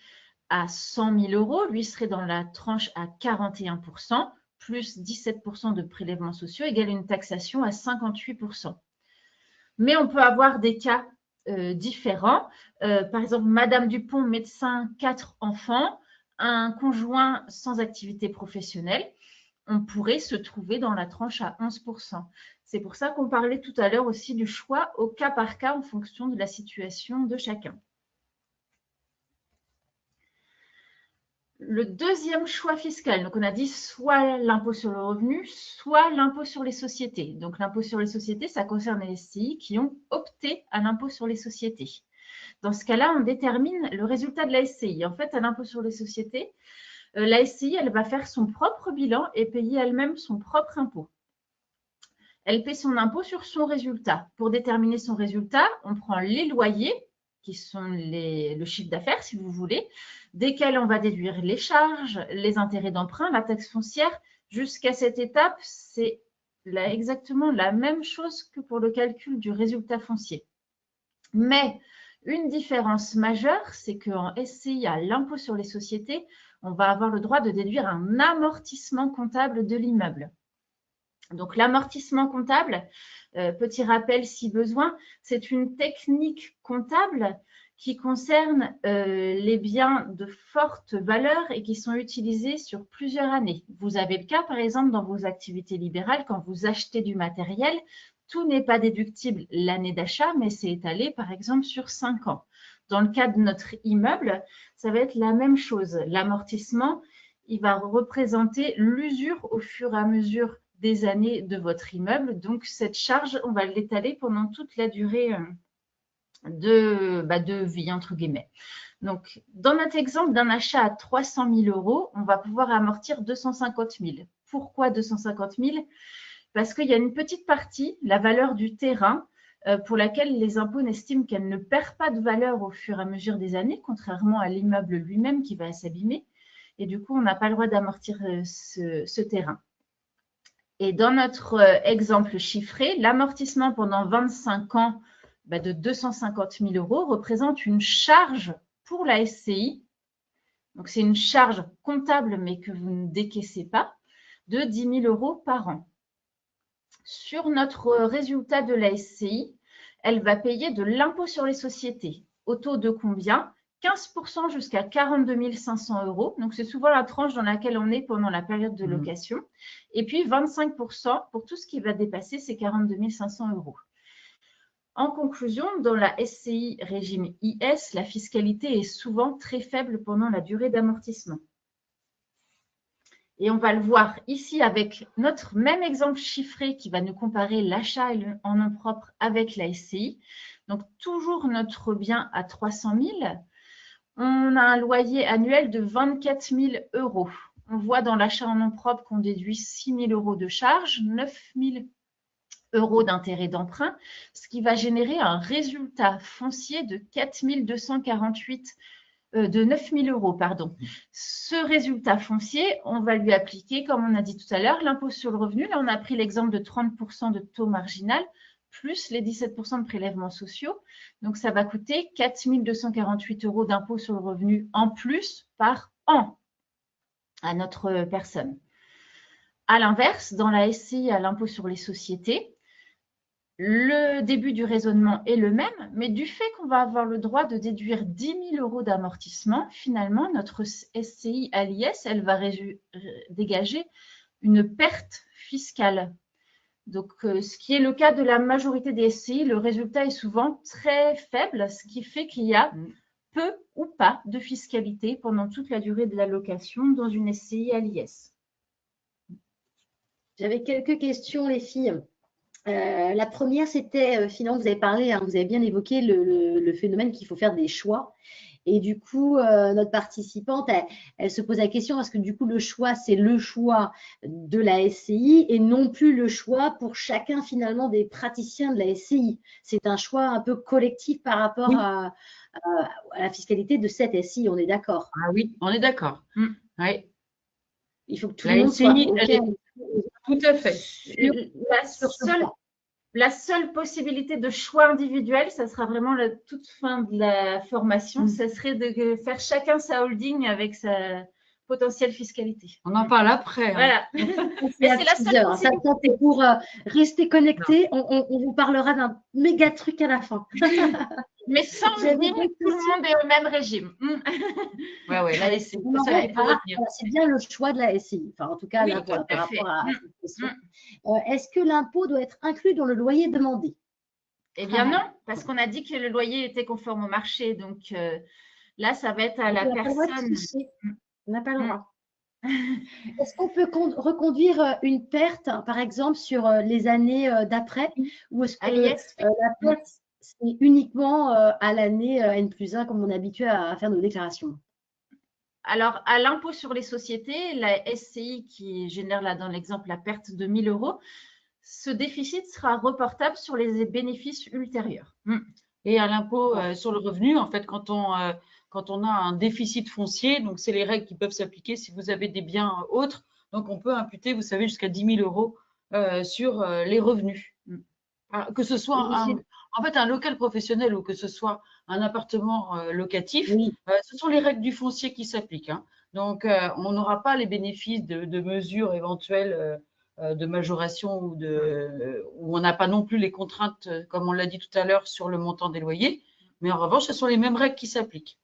à 100 000 €, lui serait dans la tranche à 41%, plus 17% de prélèvements sociaux, égale une taxation à 58%. Mais on peut avoir des cas différents. Par exemple, Madame Dupont, médecin, 4 enfants, un conjoint sans activité professionnelle, on pourrait se trouver dans la tranche à 11%. C'est pour ça qu'on parlait tout à l'heure aussi du choix au cas par cas en fonction de la situation de chacun. Le deuxième choix fiscal, donc on a dit soit l'impôt sur le revenu, soit l'impôt sur les sociétés. Donc l'impôt sur les sociétés, ça concerne les SCI qui ont opté à l'impôt sur les sociétés. Dans ce cas-là, on détermine le résultat de la SCI. En fait, à l'impôt sur les sociétés, la SCI, elle va faire son propre bilan et payer elle-même son propre impôt. Elle paie son impôt sur son résultat. Pour déterminer son résultat, on prend les loyers, qui sont le chiffre d'affaires, si vous voulez, desquels on va déduire les charges, les intérêts d'emprunt, la taxe foncière. Jusqu'à cette étape, c'est exactement la même chose que pour le calcul du résultat foncier. Mais une différence majeure, c'est qu'en SCI, à l'impôt sur les sociétés, on va avoir le droit de déduire un amortissement comptable de l'immeuble. Donc, l'amortissement comptable, petit rappel si besoin, c'est une technique comptable qui concerne les biens de forte valeur et qui sont utilisés sur plusieurs années. Vous avez le cas, par exemple, dans vos activités libérales, quand vous achetez du matériel, tout n'est pas déductible l'année d'achat, mais c'est étalé, par exemple, sur 5 ans. Dans le cas de notre immeuble, ça va être la même chose. L'amortissement, il va représenter l'usure au fur et à mesure des années de votre immeuble. Donc, cette charge, on va l'étaler pendant toute la durée de vie, entre guillemets. Donc, dans notre exemple d'un achat à 300 000 €, on va pouvoir amortir 250 000. Pourquoi 250 000? Parce qu'il y a une petite partie, la valeur du terrain, pour laquelle les impôts n'estiment qu'elle ne perd pas de valeur au fur et à mesure des années, contrairement à l'immeuble lui-même qui va s'abîmer. Et du coup, on n'a pas le droit d'amortir ce terrain. Et dans notre exemple chiffré, l'amortissement pendant 25 ans de 250 000 € représente une charge pour la SCI. Donc, c'est une charge comptable, mais que vous ne décaissez pas, de 10 000 € par an. Sur notre résultat de la SCI, elle va payer de l'impôt sur les sociétés. Au taux de combien? 15% jusqu'à 42 500 €. Donc, c'est souvent la tranche dans laquelle on est pendant la période de location. Et puis, 25% pour tout ce qui va dépasser ces 42 500 €. En conclusion, dans la SCI régime IS, la fiscalité est souvent très faible pendant la durée d'amortissement. Et on va le voir ici avec notre même exemple chiffré qui va nous comparer l'achat en nom propre avec la SCI. Donc, toujours notre bien à 300 000. On a un loyer annuel de 24 000 €. On voit dans l'achat en nom propre qu'on déduit 6 000 € de charges, 9 000 € d'intérêt d'emprunt, ce qui va générer un résultat foncier de 9 000 €, pardon. Ce résultat foncier, on va lui appliquer, comme on a dit tout à l'heure, l'impôt sur le revenu. Là, on a pris l'exemple de 30% de taux marginal, plus les 17% de prélèvements sociaux. Donc, ça va coûter 4 248 € d'impôt sur le revenu en plus par an à notre personne. À l'inverse, dans la SCI à l'impôt sur les sociétés, le début du raisonnement est le même, mais du fait qu'on va avoir le droit de déduire 10 000 € d'amortissement, finalement, notre SCI à l'IS, elle va dégager une perte fiscale. Donc, ce qui est le cas de la majorité des SCI, le résultat est souvent très faible, ce qui fait qu'il y a peu ou pas de fiscalité pendant toute la durée de la location dans une SCI à l'IS. J'avais quelques questions, les filles. La première, c'était, finalement, vous avez parlé, hein, vous avez bien évoqué le phénomène qu'il faut faire des choix. Et du coup, notre participante, elle se pose la question, parce que du coup, le choix, c'est le choix de la SCI et non plus le choix pour chacun, finalement, des praticiens de la SCI. C'est un choix un peu collectif par rapport à la fiscalité de cette SCI, on est d'accord? Ah oui, on est d'accord. Oui. Il faut que tout le monde soit OK. Tout à fait. La seule possibilité de choix individuel, ça sera vraiment la toute fin de la formation, ça serait de faire chacun sa holding avec sa potentielle fiscalité. On en parle après. Voilà. Mais c'est la seule possibilité. Ça, c'est pour rester connecté. On vous parlera d'un méga truc à la fin. Mais sans dire que tout le monde est au même régime. Ouais, la SCI. C'est bien le choix de la SCI. Enfin, en tout cas, là, par rapport à cette question. Est-ce que l'impôt doit être inclus dans le loyer demandé? Eh bien non, parce qu'on a dit que le loyer était conforme au marché. Donc là, ça va être à la personne. On n'a pas le droit. Est-ce qu'on peut reconduire une perte, par exemple, sur les années d'après, ou est-ce que la perte, c'est uniquement à l'année N+1 comme on est habitué à faire nos déclarations? Alors, à l'impôt sur les sociétés, la SCI qui génère là dans l'exemple la perte de 1 000 €, ce déficit sera reportable sur les bénéfices ultérieurs. Et à l'impôt sur le revenu, en fait, quand on a un déficit foncier, donc c'est les règles qui peuvent s'appliquer si vous avez des biens autres. Donc, on peut imputer, vous savez, jusqu'à 10 000 € sur les revenus. Que ce soit en fait un local professionnel ou que ce soit un appartement locatif, Oui. ce sont les règles du foncier qui s'appliquent, hein. Donc, on n'aura pas les bénéfices de mesures éventuelles de majoration où on n'a pas non plus les contraintes, comme on l'a dit tout à l'heure, sur le montant des loyers. Mais en revanche, ce sont les mêmes règles qui s'appliquent.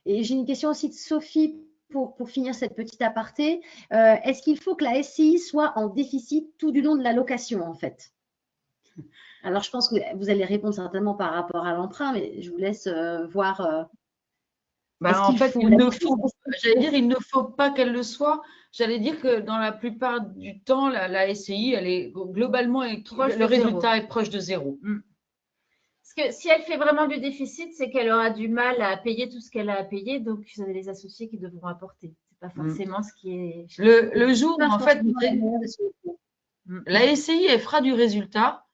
Et j'ai une question aussi de Sophie pour finir cette petite aparté. Est-ce qu'il faut que la SCI soit en déficit tout du long de la location, en fait? Alors, je pense que vous allez répondre certainement par rapport à l'emprunt, mais je vous laisse voir. En fait, il ne faut pas qu'elle le soit. J'allais dire que dans la plupart du temps, la SCI, elle est globalement, le résultat est proche de zéro. Parce que si elle fait vraiment du déficit, c'est qu'elle aura du mal à payer tout ce qu'elle a à payer, donc c'est les associés qui devront apporter. C'est pas forcément ce qui est. Le jour où, en fait, la SCI, elle fera du résultat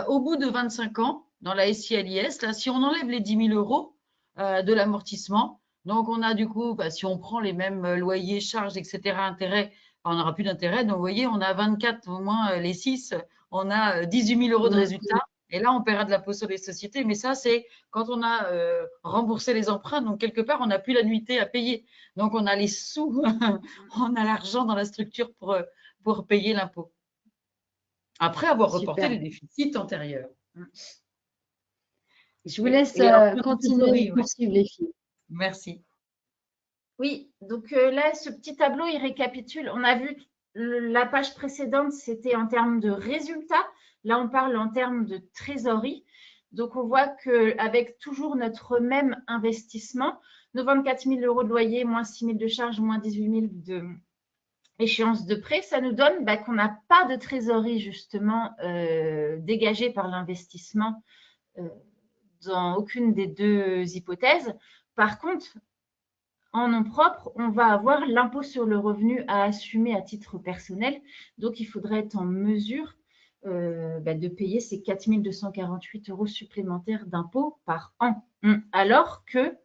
au bout de 25 ans dans la SCI à l'IS. Là, si on enlève les 10 000 € de l'amortissement, donc on a du coup, si on prend les mêmes loyers, charges, etc., intérêts, on n'aura plus d'intérêt. Donc, vous voyez, on a 24 au moins les 6, on a 18 000 € de résultat. Et là, on paiera de l'impôt sur les sociétés. Mais ça, c'est quand on a remboursé les emprunts. Donc, quelque part, on n'a plus l'annuité à payer. Donc, on a les sous, on a l'argent dans la structure pour payer l'impôt. Après avoir reporté les déficits antérieurs. Je vous laisse continuer de poursuivre les filles. Merci. Oui, donc là, ce petit tableau, il récapitule. On a vu la page précédente, c'était en termes de résultats. Là, on parle en termes de trésorerie. Donc, on voit qu'avec toujours notre même investissement, nos 24 000 € de loyer, moins 6 000 de charges, moins 18 000 de échéance de prêt, ça nous donne qu'on n'a pas de trésorerie justement dégagée par l'investissement dans aucune des deux hypothèses. Par contre, en nom propre, on va avoir l'impôt sur le revenu à assumer à titre personnel. Donc, il faudrait être en mesure de payer ces 4 248 € supplémentaires d'impôt par an. Alors que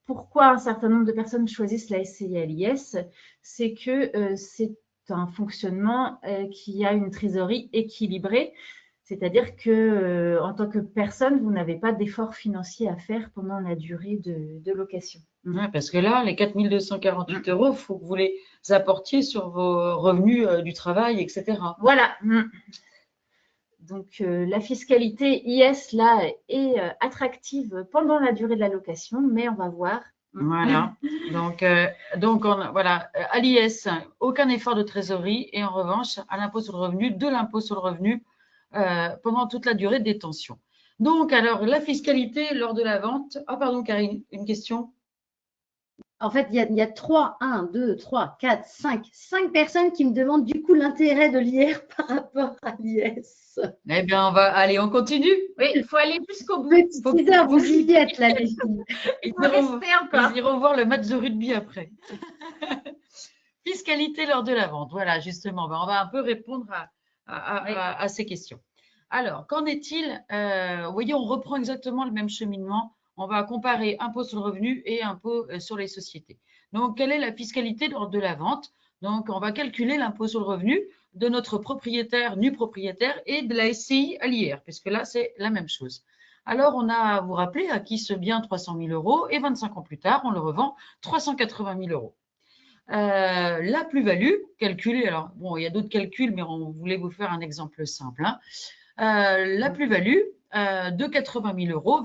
pourquoi un certain nombre de personnes choisissent la SCI à l'IS, c'est que c'est un fonctionnement qui a une trésorerie équilibrée, c'est-à-dire que en tant que personne, vous n'avez pas d'effort financier à faire pendant la durée de location. Ouais, parce que là, les 4 248 €, il faut que vous les apportiez sur vos revenus du travail, etc. Voilà. Donc, la fiscalité IS, là, est attractive pendant la durée de la location, mais on va voir. Voilà. Donc voilà, à l'IS, aucun effort de trésorerie et en revanche, à l'impôt sur le revenu, de l'impôt sur le revenu pendant toute la durée de détention. Donc, alors, la fiscalité lors de la vente. Ah, pardon, Karine, une question? En fait, il y a 5 personnes qui me demandent du coup l'intérêt de l'IR par rapport à l'IS. Eh bien, on continue. Oui, il faut aller jusqu'au bout. Vous y êtes là, les filles. Ils iront voir le match de rugby après. Fiscalité lors de la vente. Voilà, justement, on va un peu répondre à ces questions. Alors, qu'en est-il? Vous voyez, on reprend exactement le même cheminement. On va comparer impôt sur le revenu et impôt sur les sociétés. Donc, quelle est la fiscalité lors de la vente? Donc, on va calculer l'impôt sur le revenu de notre propriétaire, nu propriétaire, et de la SCI à l'IR, puisque là, c'est la même chose. Alors, on a à vous rappeler acquis ce bien 300 000 € et 25 ans plus tard, on le revend 380 000 €. La plus-value calculée, alors bon, il y a d'autres calculs, mais on voulait vous faire un exemple simple. La plus-value de 80 000 €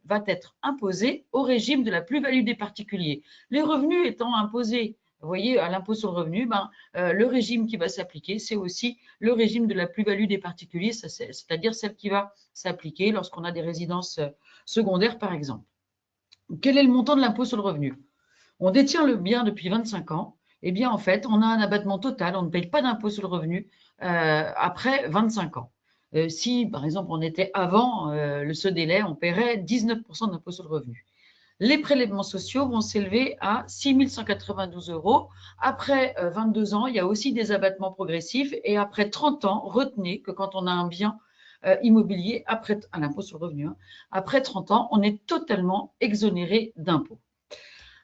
va être imposée au régime de la plus-value des particuliers. Les revenus étant imposés, vous voyez, à l'impôt sur le revenu, le régime qui va s'appliquer, c'est aussi le régime de la plus-value des particuliers, c'est-à-dire celle qui va s'appliquer lorsqu'on a des résidences secondaires, par exemple. Quel est le montant de l'impôt sur le revenu? On détient le bien depuis 25 ans, eh bien, en fait, on a un abattement total, on ne paye pas d'impôt sur le revenu après 25 ans. Si, par exemple, on était avant ce délai, on paierait 19% d'impôt sur le revenu. Les prélèvements sociaux vont s'élever à 6 192 €. Après 22 ans, il y a aussi des abattements progressifs. Et après 30 ans, retenez que quand on a un bien immobilier, après à l'impôt sur le revenu, après 30 ans, on est totalement exonéré d'impôts.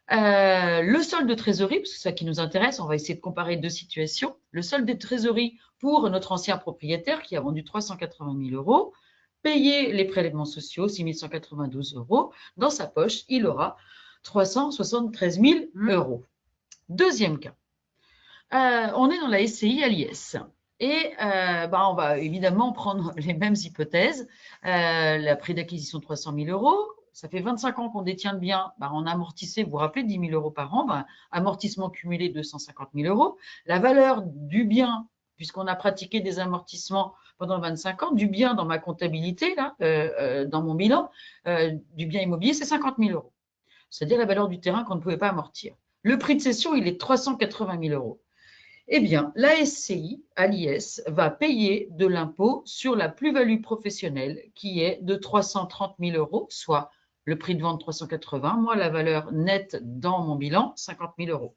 Le solde de trésorerie, parce que c'est ça qui nous intéresse, on va essayer de comparer deux situations. Le solde de trésorerie pour notre ancien propriétaire qui a vendu 380 000 €, payer les prélèvements sociaux, 6 192 €. Dans sa poche, il aura 373 000 €. Deuxième cas, on est dans la SCI à l'IS. Et on va évidemment prendre les mêmes hypothèses. Le prix d'acquisition 300 000 €. Ça fait 25 ans qu'on détient le bien. On amortissait, vous vous rappelez, 10 000 € par an. Amortissement cumulé 250 000 €. La valeur du bien, puisqu'on a pratiqué des amortissements pendant 25 ans, du bien dans ma comptabilité, là, dans mon bilan, du bien immobilier, c'est 50 000 €. C'est-à-dire la valeur du terrain qu'on ne pouvait pas amortir. Le prix de cession, il est 380 000 €. Eh bien, la SCI à l'IS va payer de l'impôt sur la plus-value professionnelle qui est de 330 000 €, soit le prix de vente 380, moi la valeur nette dans mon bilan 50 000 €.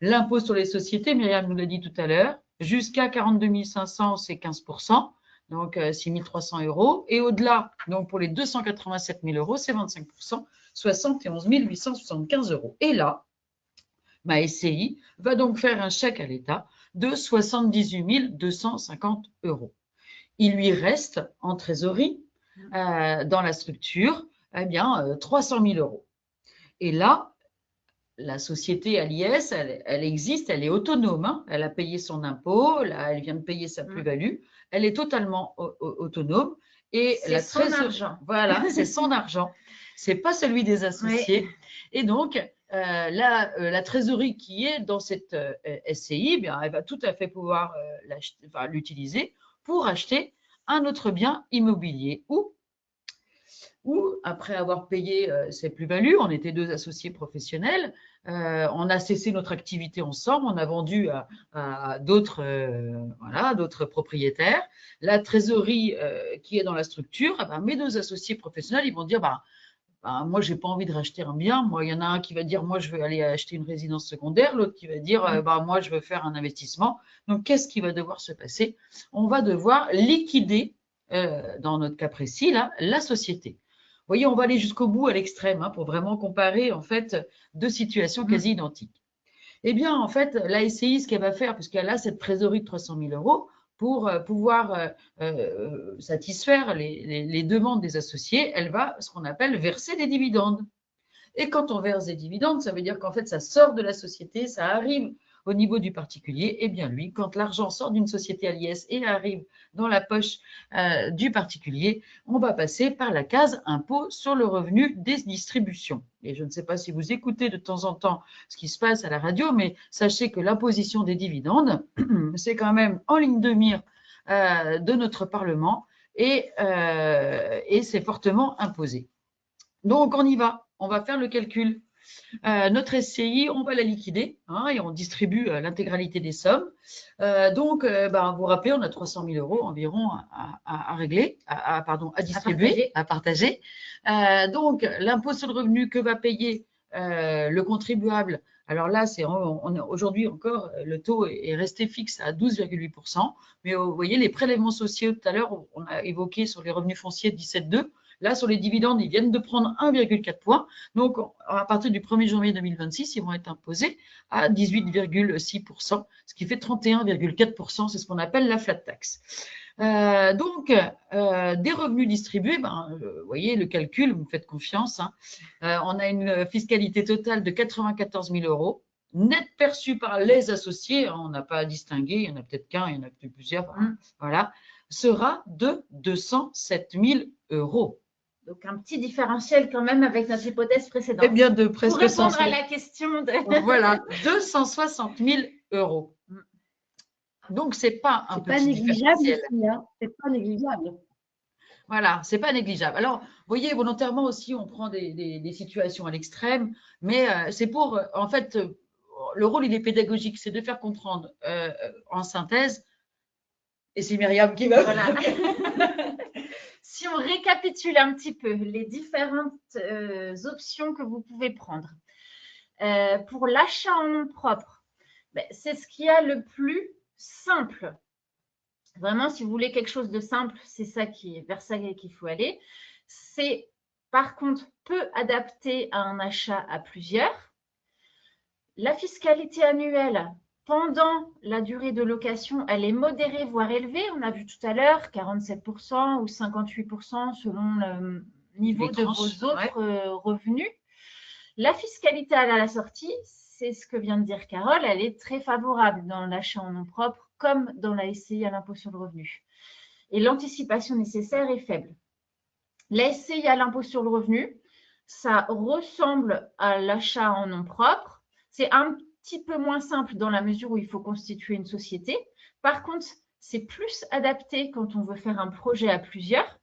L'impôt sur les sociétés, Myriam nous l'a dit tout à l'heure, jusqu'à 42 500, c'est 15%, donc 6 300 €. Et au-delà, donc pour les 287 000 €, c'est 25%, 71 875 €. Et là, ma SCI va donc faire un chèque à l'État de 78 250 €. Il lui reste en trésorerie, dans la structure, 300 000 €. Et là, la société à l'IS, elle existe, elle est autonome, hein. Elle a payé son impôt, là, elle vient de payer sa plus-value, elle est totalement autonome. Et c'est son argent. Voilà, c'est son argent. C'est pas celui des associés. Oui. Et donc, la trésorerie qui est dans cette SCI, elle va tout à fait pouvoir l'utiliser pour acheter un autre bien immobilier ou après avoir payé ses plus-values, on était deux associés professionnels, on a cessé notre activité ensemble, on a vendu à d'autres propriétaires. La trésorerie qui est dans la structure, mes deux associés professionnels, ils vont dire moi, je n'ai pas envie de racheter un bien. Moi, il y en a un qui va dire, moi, je veux aller acheter une résidence secondaire. L'autre qui va dire, moi, je veux faire un investissement. Donc, qu'est-ce qui va devoir se passer? On va devoir liquider, dans notre cas précis, là, la société. Vous voyez, on va aller jusqu'au bout, à l'extrême, pour vraiment comparer, en fait, deux situations quasi identiques. Eh bien, en fait, la SCI, ce qu'elle va faire, puisqu'elle a cette trésorerie de 300 000 €, pour pouvoir satisfaire les demandes des associés, elle va, ce qu'on appelle, verser des dividendes. Et quand on verse des dividendes, ça veut dire qu'en fait, ça sort de la société, ça arrive au niveau du particulier. Eh bien, lui, quand l'argent sort d'une société à l'IS et arrive dans la poche du particulier, on va passer par la case impôt sur le revenu des distributions. Et je ne sais pas si vous écoutez de temps en temps ce qui se passe à la radio, mais sachez que l'imposition des dividendes, c'est quand même en ligne de mire de notre Parlement et c'est fortement imposé. Donc, on y va. On va faire le calcul. Notre SCI, on va la liquider et on distribue l'intégralité des sommes. Donc, vous vous rappelez, on a 300 000 € environ à régler, à distribuer, à partager. Donc, l'impôt sur le revenu que va payer le contribuable. Alors là, aujourd'hui encore, le taux est resté fixe à 12,8%. Mais vous voyez, les prélèvements sociaux, tout à l'heure, on a évoqué sur les revenus fonciers 17,2%. Là, sur les dividendes, ils viennent de prendre 1,4 points. Donc, à partir du 1er janvier 2026, ils vont être imposés à 18,6%, ce qui fait 31,4%. C'est ce qu'on appelle la flat tax. Donc, des revenus distribués, vous voyez le calcul, vous me faites confiance. On a une fiscalité totale de 94 000 €, net perçue par les associés, on n'a pas à distinguer, il y en a peut-être qu'un, il y en a peut-être plusieurs, voilà, sera de 207 000 €. Donc, un petit différentiel quand même avec notre hypothèse précédente. Eh bien, de presque pour répondre à la question de… Voilà, 260 000 €. Donc, ce n'est pas un petit différentiel. C'est pas négligeable. Voilà, ce n'est pas négligeable. Alors, vous voyez, volontairement aussi, on prend des situations à l'extrême, mais c'est pour, en fait, le rôle, il est pédagogique, c'est de faire comprendre en synthèse Et c'est Myriam qui va. Voilà. Si on récapitule un petit peu les différentes options que vous pouvez prendre pour l'achat en nom propre, ben, c'est ce qu'il y a le plus simple. Vraiment, si vous voulez quelque chose de simple, c'est vers ça qu'il faut aller. C'est par contre peu adapté à un achat à plusieurs. La fiscalité annuelle pendant la durée de location, elle est modérée, voire élevée. On a vu tout à l'heure 47% ou 58% selon le niveau de vos autres revenus. La fiscalité à la sortie, c'est ce que vient de dire Carole, elle est très favorable dans l'achat en nom propre comme dans la SCI à l'impôt sur le revenu. Et l'anticipation nécessaire est faible. La SCI à l'impôt sur le revenu, ça ressemble à l'achat en nom propre. C'est un petit peu moins simple dans la mesure où il faut constituer une société. Par contre, c'est plus adapté quand on veut faire un projet à plusieurs.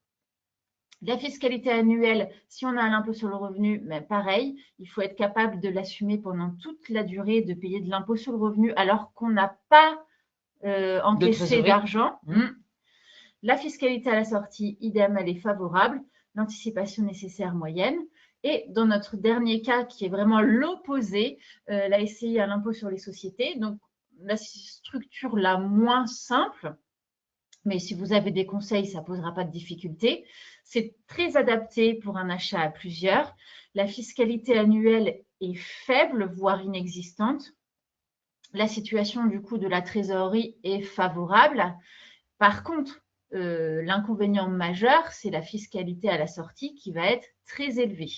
La fiscalité annuelle, si on a l'impôt sur le revenu, mais pareil, il faut être capable de l'assumer pendant toute la durée, de payer de l'impôt sur le revenu alors qu'on n'a pas encaissé d'argent. La fiscalité à la sortie, idem, elle est favorable. L'anticipation nécessaire moyenne. Et dans notre dernier cas, qui est vraiment l'opposé, la SCI à l'impôt sur les sociétés, donc la structure la moins simple, mais si vous avez des conseils, ça ne posera pas de difficulté. C'est très adapté pour un achat à plusieurs. La fiscalité annuelle est faible, voire inexistante. La situation du coup de la trésorerie est favorable. Par contre, l'inconvénient majeur, c'est la fiscalité à la sortie qui va être très élevée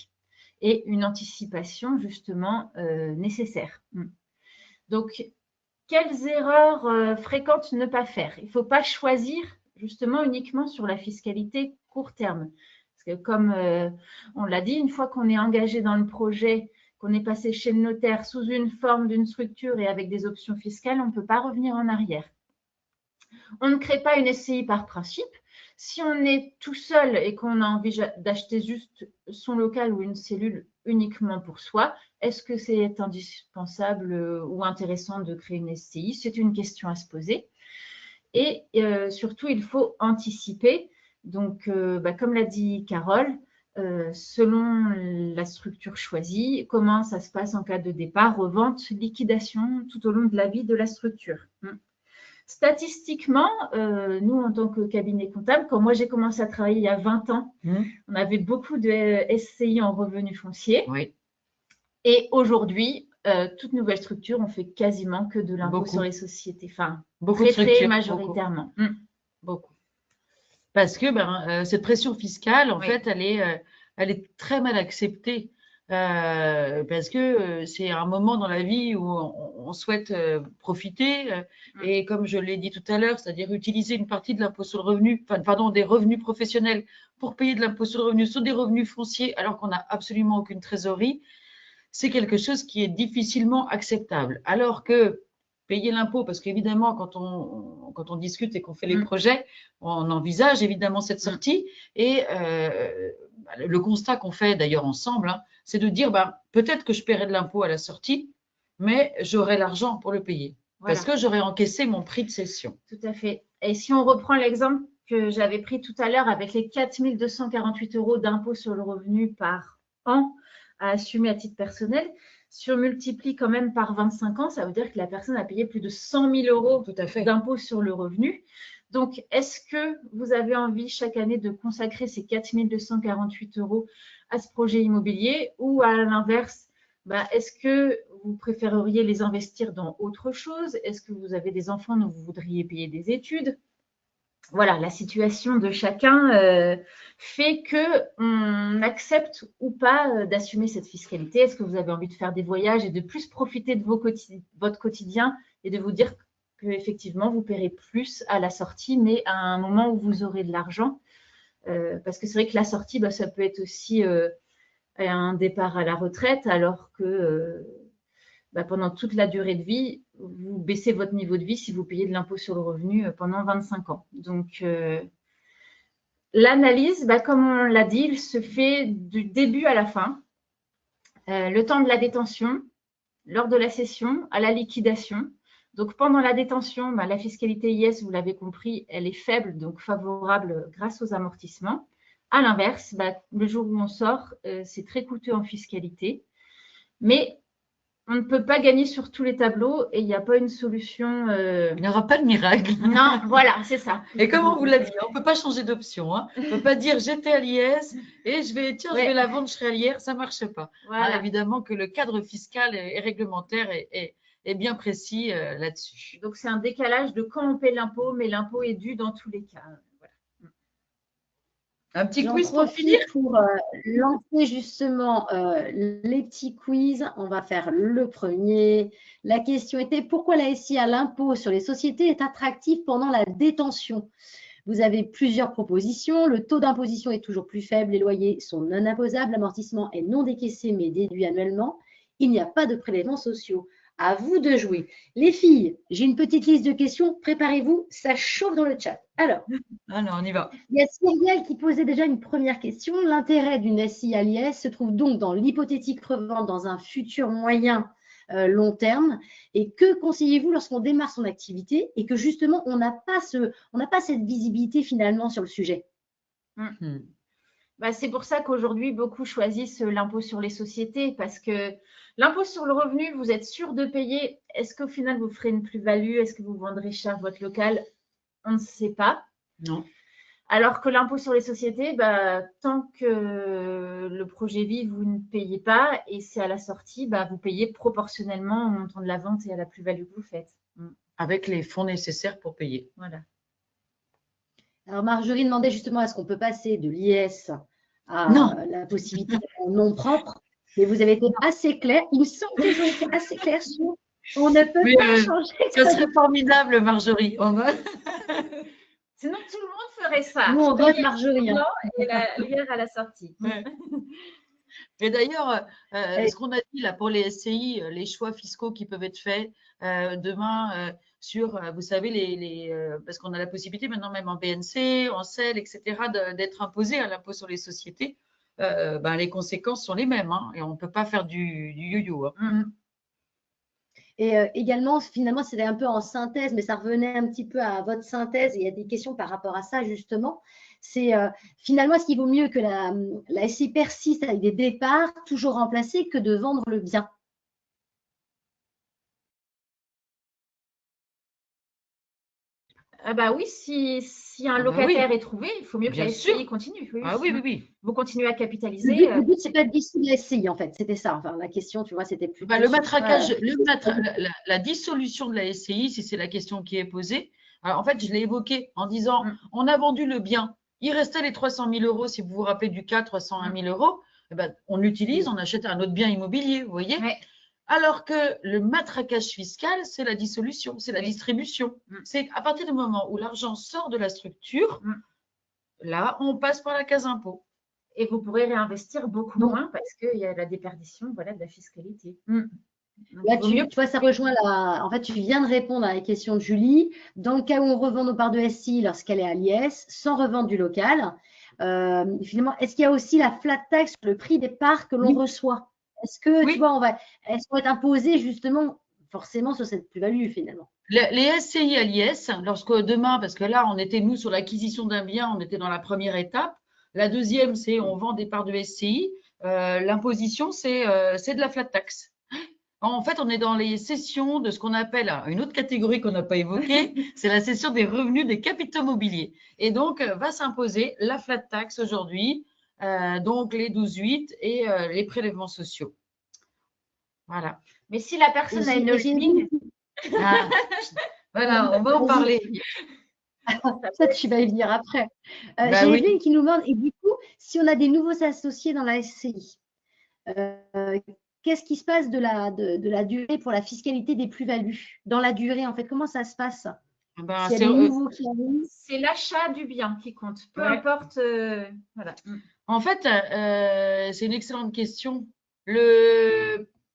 et une anticipation justement nécessaire. Donc, quelles erreurs fréquentes ne pas faire? Il ne faut pas choisir justement uniquement sur la fiscalité court terme. Parce que comme on l'a dit, une fois qu'on est engagé dans le projet, qu'on est passé chez le notaire sous une forme d'une structure et avec des options fiscales, on ne peut pas revenir en arrière. On ne crée pas une SCI par principe. Si on est tout seul et qu'on a envie d'acheter juste son local ou une cellule uniquement pour soi, est-ce que c'est indispensable ou intéressant de créer une SCI? C'est une question à se poser. Et surtout, il faut anticiper. Donc, comme l'a dit Carole, selon la structure choisie, comment ça se passe en cas de départ, revente, liquidation, tout au long de la vie de la structure. Statistiquement, nous, en tant que cabinet comptable, quand moi j'ai commencé à travailler il y a 20 ans, on avait beaucoup de SCI en revenus fonciers. Oui. Et aujourd'hui, toute nouvelle structure, on fait quasiment que de l'impôt sur les sociétés. Enfin, très majoritairement. Beaucoup. Parce que cette pression fiscale, en fait, elle est très mal acceptée. Parce que c'est un moment dans la vie où on souhaite profiter et comme je l'ai dit tout à l'heure, c'est-à-dire utiliser une partie de l'impôt sur le revenu, des revenus professionnels pour payer de l'impôt sur le revenu sur des revenus fonciers alors qu'on n'a absolument aucune trésorerie, c'est quelque chose qui est difficilement acceptable. Alors que payer l'impôt, parce qu'évidemment, quand on discute et qu'on fait les projets, on envisage évidemment cette sortie et le constat qu'on fait d'ailleurs ensemble, c'est de dire peut-être que je paierai de l'impôt à la sortie, mais j'aurai l'argent pour le payer. Voilà. Parce que j'aurai encaissé mon prix de cession. Tout à fait. Et si on reprend l'exemple que j'avais pris tout à l'heure avec les 4 248 € d'impôt sur le revenu par an à assumer à titre personnel, si on multiplie quand même par 25 ans, ça veut dire que la personne a payé plus de 100 000 € d'impôt sur le revenu. Donc, est-ce que vous avez envie chaque année de consacrer ces 4 248 € à ce projet immobilier ou à l'inverse, est-ce que vous préféreriez les investir dans autre chose? Est-ce que vous avez des enfants dont vous voudriez payer des études? Voilà, la situation de chacun fait qu'on accepte ou pas d'assumer cette fiscalité. Est-ce que vous avez envie de faire des voyages et de plus profiter de votre quotidien et de vous dire qu'effectivement, vous paierez plus à la sortie, mais à un moment où vous aurez de l'argent. Parce que c'est vrai que la sortie, ça peut être aussi un départ à la retraite, alors que pendant toute la durée de vie, vous baissez votre niveau de vie si vous payez de l'impôt sur le revenu pendant 25 ans. Donc, l'analyse, comme on l'a dit, il se fait du début à la fin. Le temps de la détention, lors de la cession, à la liquidation, Donc, pendant la détention, la fiscalité IS, vous l'avez compris, elle est faible, donc favorable grâce aux amortissements. À l'inverse, le jour où on sort, c'est très coûteux en fiscalité. Mais on ne peut pas gagner sur tous les tableaux et il n'y a pas une solution. Il n'y aura pas de miracle. Non, voilà, c'est ça. Et comme on vous l'a dit, on ne peut pas changer d'option. Hein. On ne peut pas dire j'étais à l'IS et je vais la vendre, je serai à l'IR. Ça ne marche pas. Voilà. Hein, évidemment que le cadre fiscal et réglementaire est bien précis là-dessus. Donc, c'est un décalage de quand on paie l'impôt, mais l'impôt est dû dans tous les cas. Voilà. Un petit quiz pour finir. Pour lancer justement les petits quiz, on va faire le premier. La question était pourquoi la SI à l'impôt sur les sociétés est attractive pendant la détention? Vous avez plusieurs propositions. Le taux d'imposition est toujours plus faible, les loyers sont non imposables, l'amortissement est non décaissé mais déduit annuellement. Il n'y a pas de prélèvements sociaux. À vous de jouer. Les filles, j'ai une petite liste de questions. Préparez-vous, ça chauffe dans le chat. Alors, on y va. Il y a Cyrielle qui posait déjà une première question. L'intérêt d'une SI à l'IS se trouve donc dans l'hypothétique revente dans un futur moyen long terme. Et que conseillez-vous lorsqu'on démarre son activité et que justement, on n'a pas cette visibilité finalement sur le sujet? C'est pour ça qu'aujourd'hui, beaucoup choisissent l'impôt sur les sociétés parce que l'impôt sur le revenu, vous êtes sûr de payer. Est-ce qu'au final, vous ferez une plus-value? Est-ce que vous vendrez cher votre local? On ne sait pas. Non. Alors que l'impôt sur les sociétés, tant que le projet vit, vous ne payez pas et c'est à la sortie, vous payez proportionnellement au montant de la vente et à la plus-value que vous faites. Avec les fonds nécessaires pour payer. Voilà. Alors Marjorie demandait justement est-ce qu'on peut passer de l'IS à la possibilité en nom propre, mais vous avez été assez clair. Il me semble que vous avez été assez clair sur on ne peut pas changer. Ça serait formidable, Marjorie. Sinon, tout le monde ferait ça. Nous, on vote Marjorie. Et l'IR à la sortie. Ouais. Et d'ailleurs, ce qu'on a dit là pour les SCI, les choix fiscaux qui peuvent être faits demain sur, vous savez, parce qu'on a la possibilité maintenant même en BNC, en CEL, etc., d'être imposé à l'impôt sur les sociétés, les conséquences sont les mêmes hein, et on ne peut pas faire du yo-yo. Hein. Et également, finalement, c'était un peu en synthèse, mais ça revenait un petit peu à votre synthèse. Il y a des questions par rapport à ça, justement. C'est finalement, est-ce qu'il vaut mieux que la SCI persiste avec des départs toujours remplacés que de vendre le bien? Oui, si un locataire est trouvé, il faut mieux que la SCI continue. Oui, oui. Vous continuez à capitaliser. Le but, c'est pas de dissoudre la SCI, en fait. C'était ça. Enfin, la question, tu vois, c'était plus. Le matraquage, la dissolution de la SCI, si c'est la question qui est posée. Alors, en fait, je l'ai évoqué en disant on a vendu le bien. Il restait les 300 000 euros, si vous vous rappelez du cas, 301 000 euros. On l'utilise, on achète un autre bien immobilier, vous voyez. Alors que le matraquage fiscal, c'est la dissolution, c'est la distribution. C'est à partir du moment où l'argent sort de la structure, là, on passe par la case impôt. Et vous pourrez réinvestir beaucoup moins parce qu'il y a la déperdition de la fiscalité. Là, tu vois, ça rejoint en fait, tu viens de répondre à la question de Julie. Dans le cas où on revend nos parts de SCI lorsqu'elle est à l'IS, sans revendre du local, finalement, est-ce qu'il y a aussi la flat tax sur le prix des parts que l'on reçoit? Est-ce que, tu vois, elles vont être imposées justement, forcément, sur cette plus-value finalement? Les SCI à l'IS, lorsque demain, parce que là, on était, nous, sur l'acquisition d'un bien, on était dans la première étape. La deuxième, c'est on vend des parts de SCI. L'imposition, c'est de la flat tax. En fait, on est dans les cessions de ce qu'on appelle une autre catégorie qu'on n'a pas évoquée, c'est la cession des revenus des capitaux mobiliers. Et donc, va s'imposer la flat tax aujourd'hui, donc les 12,8 et les prélèvements sociaux. Voilà. Mais si la personne a une holding… Voilà, on va en parler. Ça, tu vas y venir après. J'ai Evelyne qui nous demande, et du coup, si on a des nouveaux associés dans la SCI, qu'est-ce qui se passe de la durée pour la fiscalité des plus-values? Dans la durée, en fait, comment ça se passe? C'est l'achat du bien qui compte, peu importe. Voilà. En fait, c'est une excellente question.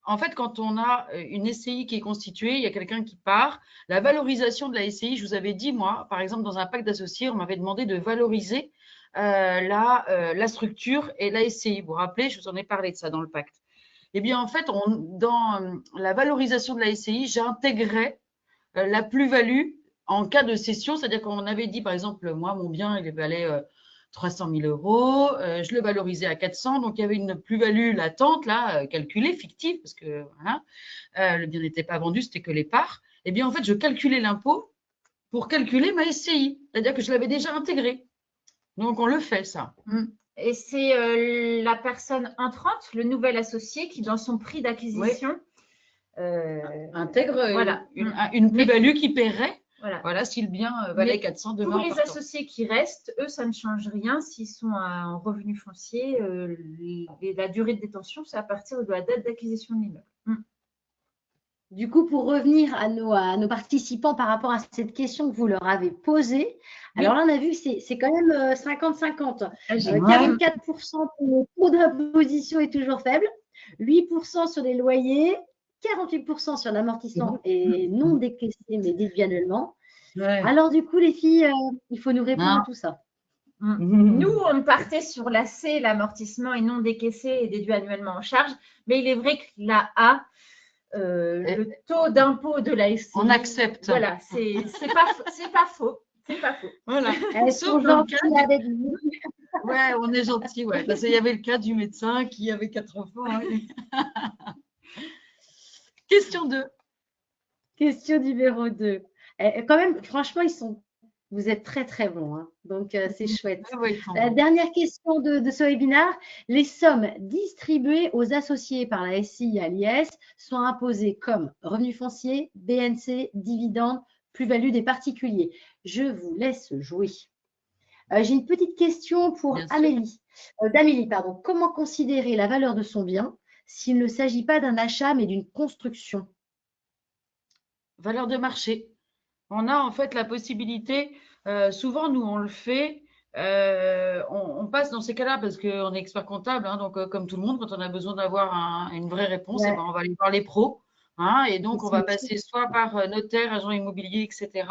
En fait, quand on a une SCI qui est constituée, il y a quelqu'un qui part. La valorisation de la SCI, je vous avais dit, moi, par exemple, dans un pacte d'associés, on m'avait demandé de valoriser la structure et la SCI. Vous vous rappelez, je vous en ai parlé de ça dans le pacte. Eh bien, en fait, dans la valorisation de la SCI, j'intégrais la plus-value en cas de cession. C'est-à-dire qu'on avait dit, par exemple, moi, mon bien, il valait 300 000 euros, je le valorisais à 400, donc il y avait une plus-value latente, là, calculée, fictive, parce que voilà, le bien n'était pas vendu, c'était que les parts. Eh bien, en fait, je calculais l'impôt pour calculer ma SCI, c'est-à-dire que je l'avais déjà intégré. Donc, on le fait, ça. Et c'est la personne entrante, le nouvel associé, qui, dans son prix d'acquisition, intègre voilà. une plus-value qui paierait. Voilà. Voilà, si le bien valait 400 demain. Pour les associés qui restent, eux, ça ne change rien. S'ils sont en revenu foncier, la durée de détention, c'est à partir de la date d'acquisition de l'immeuble. Du coup, pour revenir à nos participants par rapport à cette question que vous leur avez posée, alors là, on a vu que c'est quand même 50-50. 44% pour le taux d'imposition est toujours faible, 8% sur les loyers, 48% sur l'amortissement et non décaissé, mais déduit annuellement. Alors, du coup, les filles, il faut nous répondre à tout ça. Nous, on partait sur la C, l'amortissement est non décaissé et déduit annuellement en charge, mais il est vrai que la A, le taux d'impôt de la SCI, on accepte. Voilà, c'est pas faux. C'est pas faux. Voilà. Elles sont gentilles avec vous. Ouais, on est gentil, ouais. Parce qu'il y avait le cas du médecin qui avait 4 enfants. Hein. Question 2. Question numéro 2. Quand même, franchement, vous êtes très, très bons. Hein. Donc, c'est chouette. La dernière question de ce webinaire. Les sommes distribuées aux associés par la SCI à l'IS sont imposées comme revenus fonciers, BNC, dividendes, plus-value des particuliers. Je vous laisse jouer. J'ai une petite question pour Amélie. D'Amélie, pardon. Comment considérer la valeur de son bien s'il ne s'agit pas d'un achat, mais d'une construction? Valeur de marché. On a en fait la possibilité, souvent nous on le fait, on passe dans ces cas-là parce qu'on est expert comptable, hein, donc comme tout le monde, quand on a besoin d'avoir une vraie réponse, on va aller voir les pros. Hein, et donc on va passer soit par notaire, agent immobilier, etc.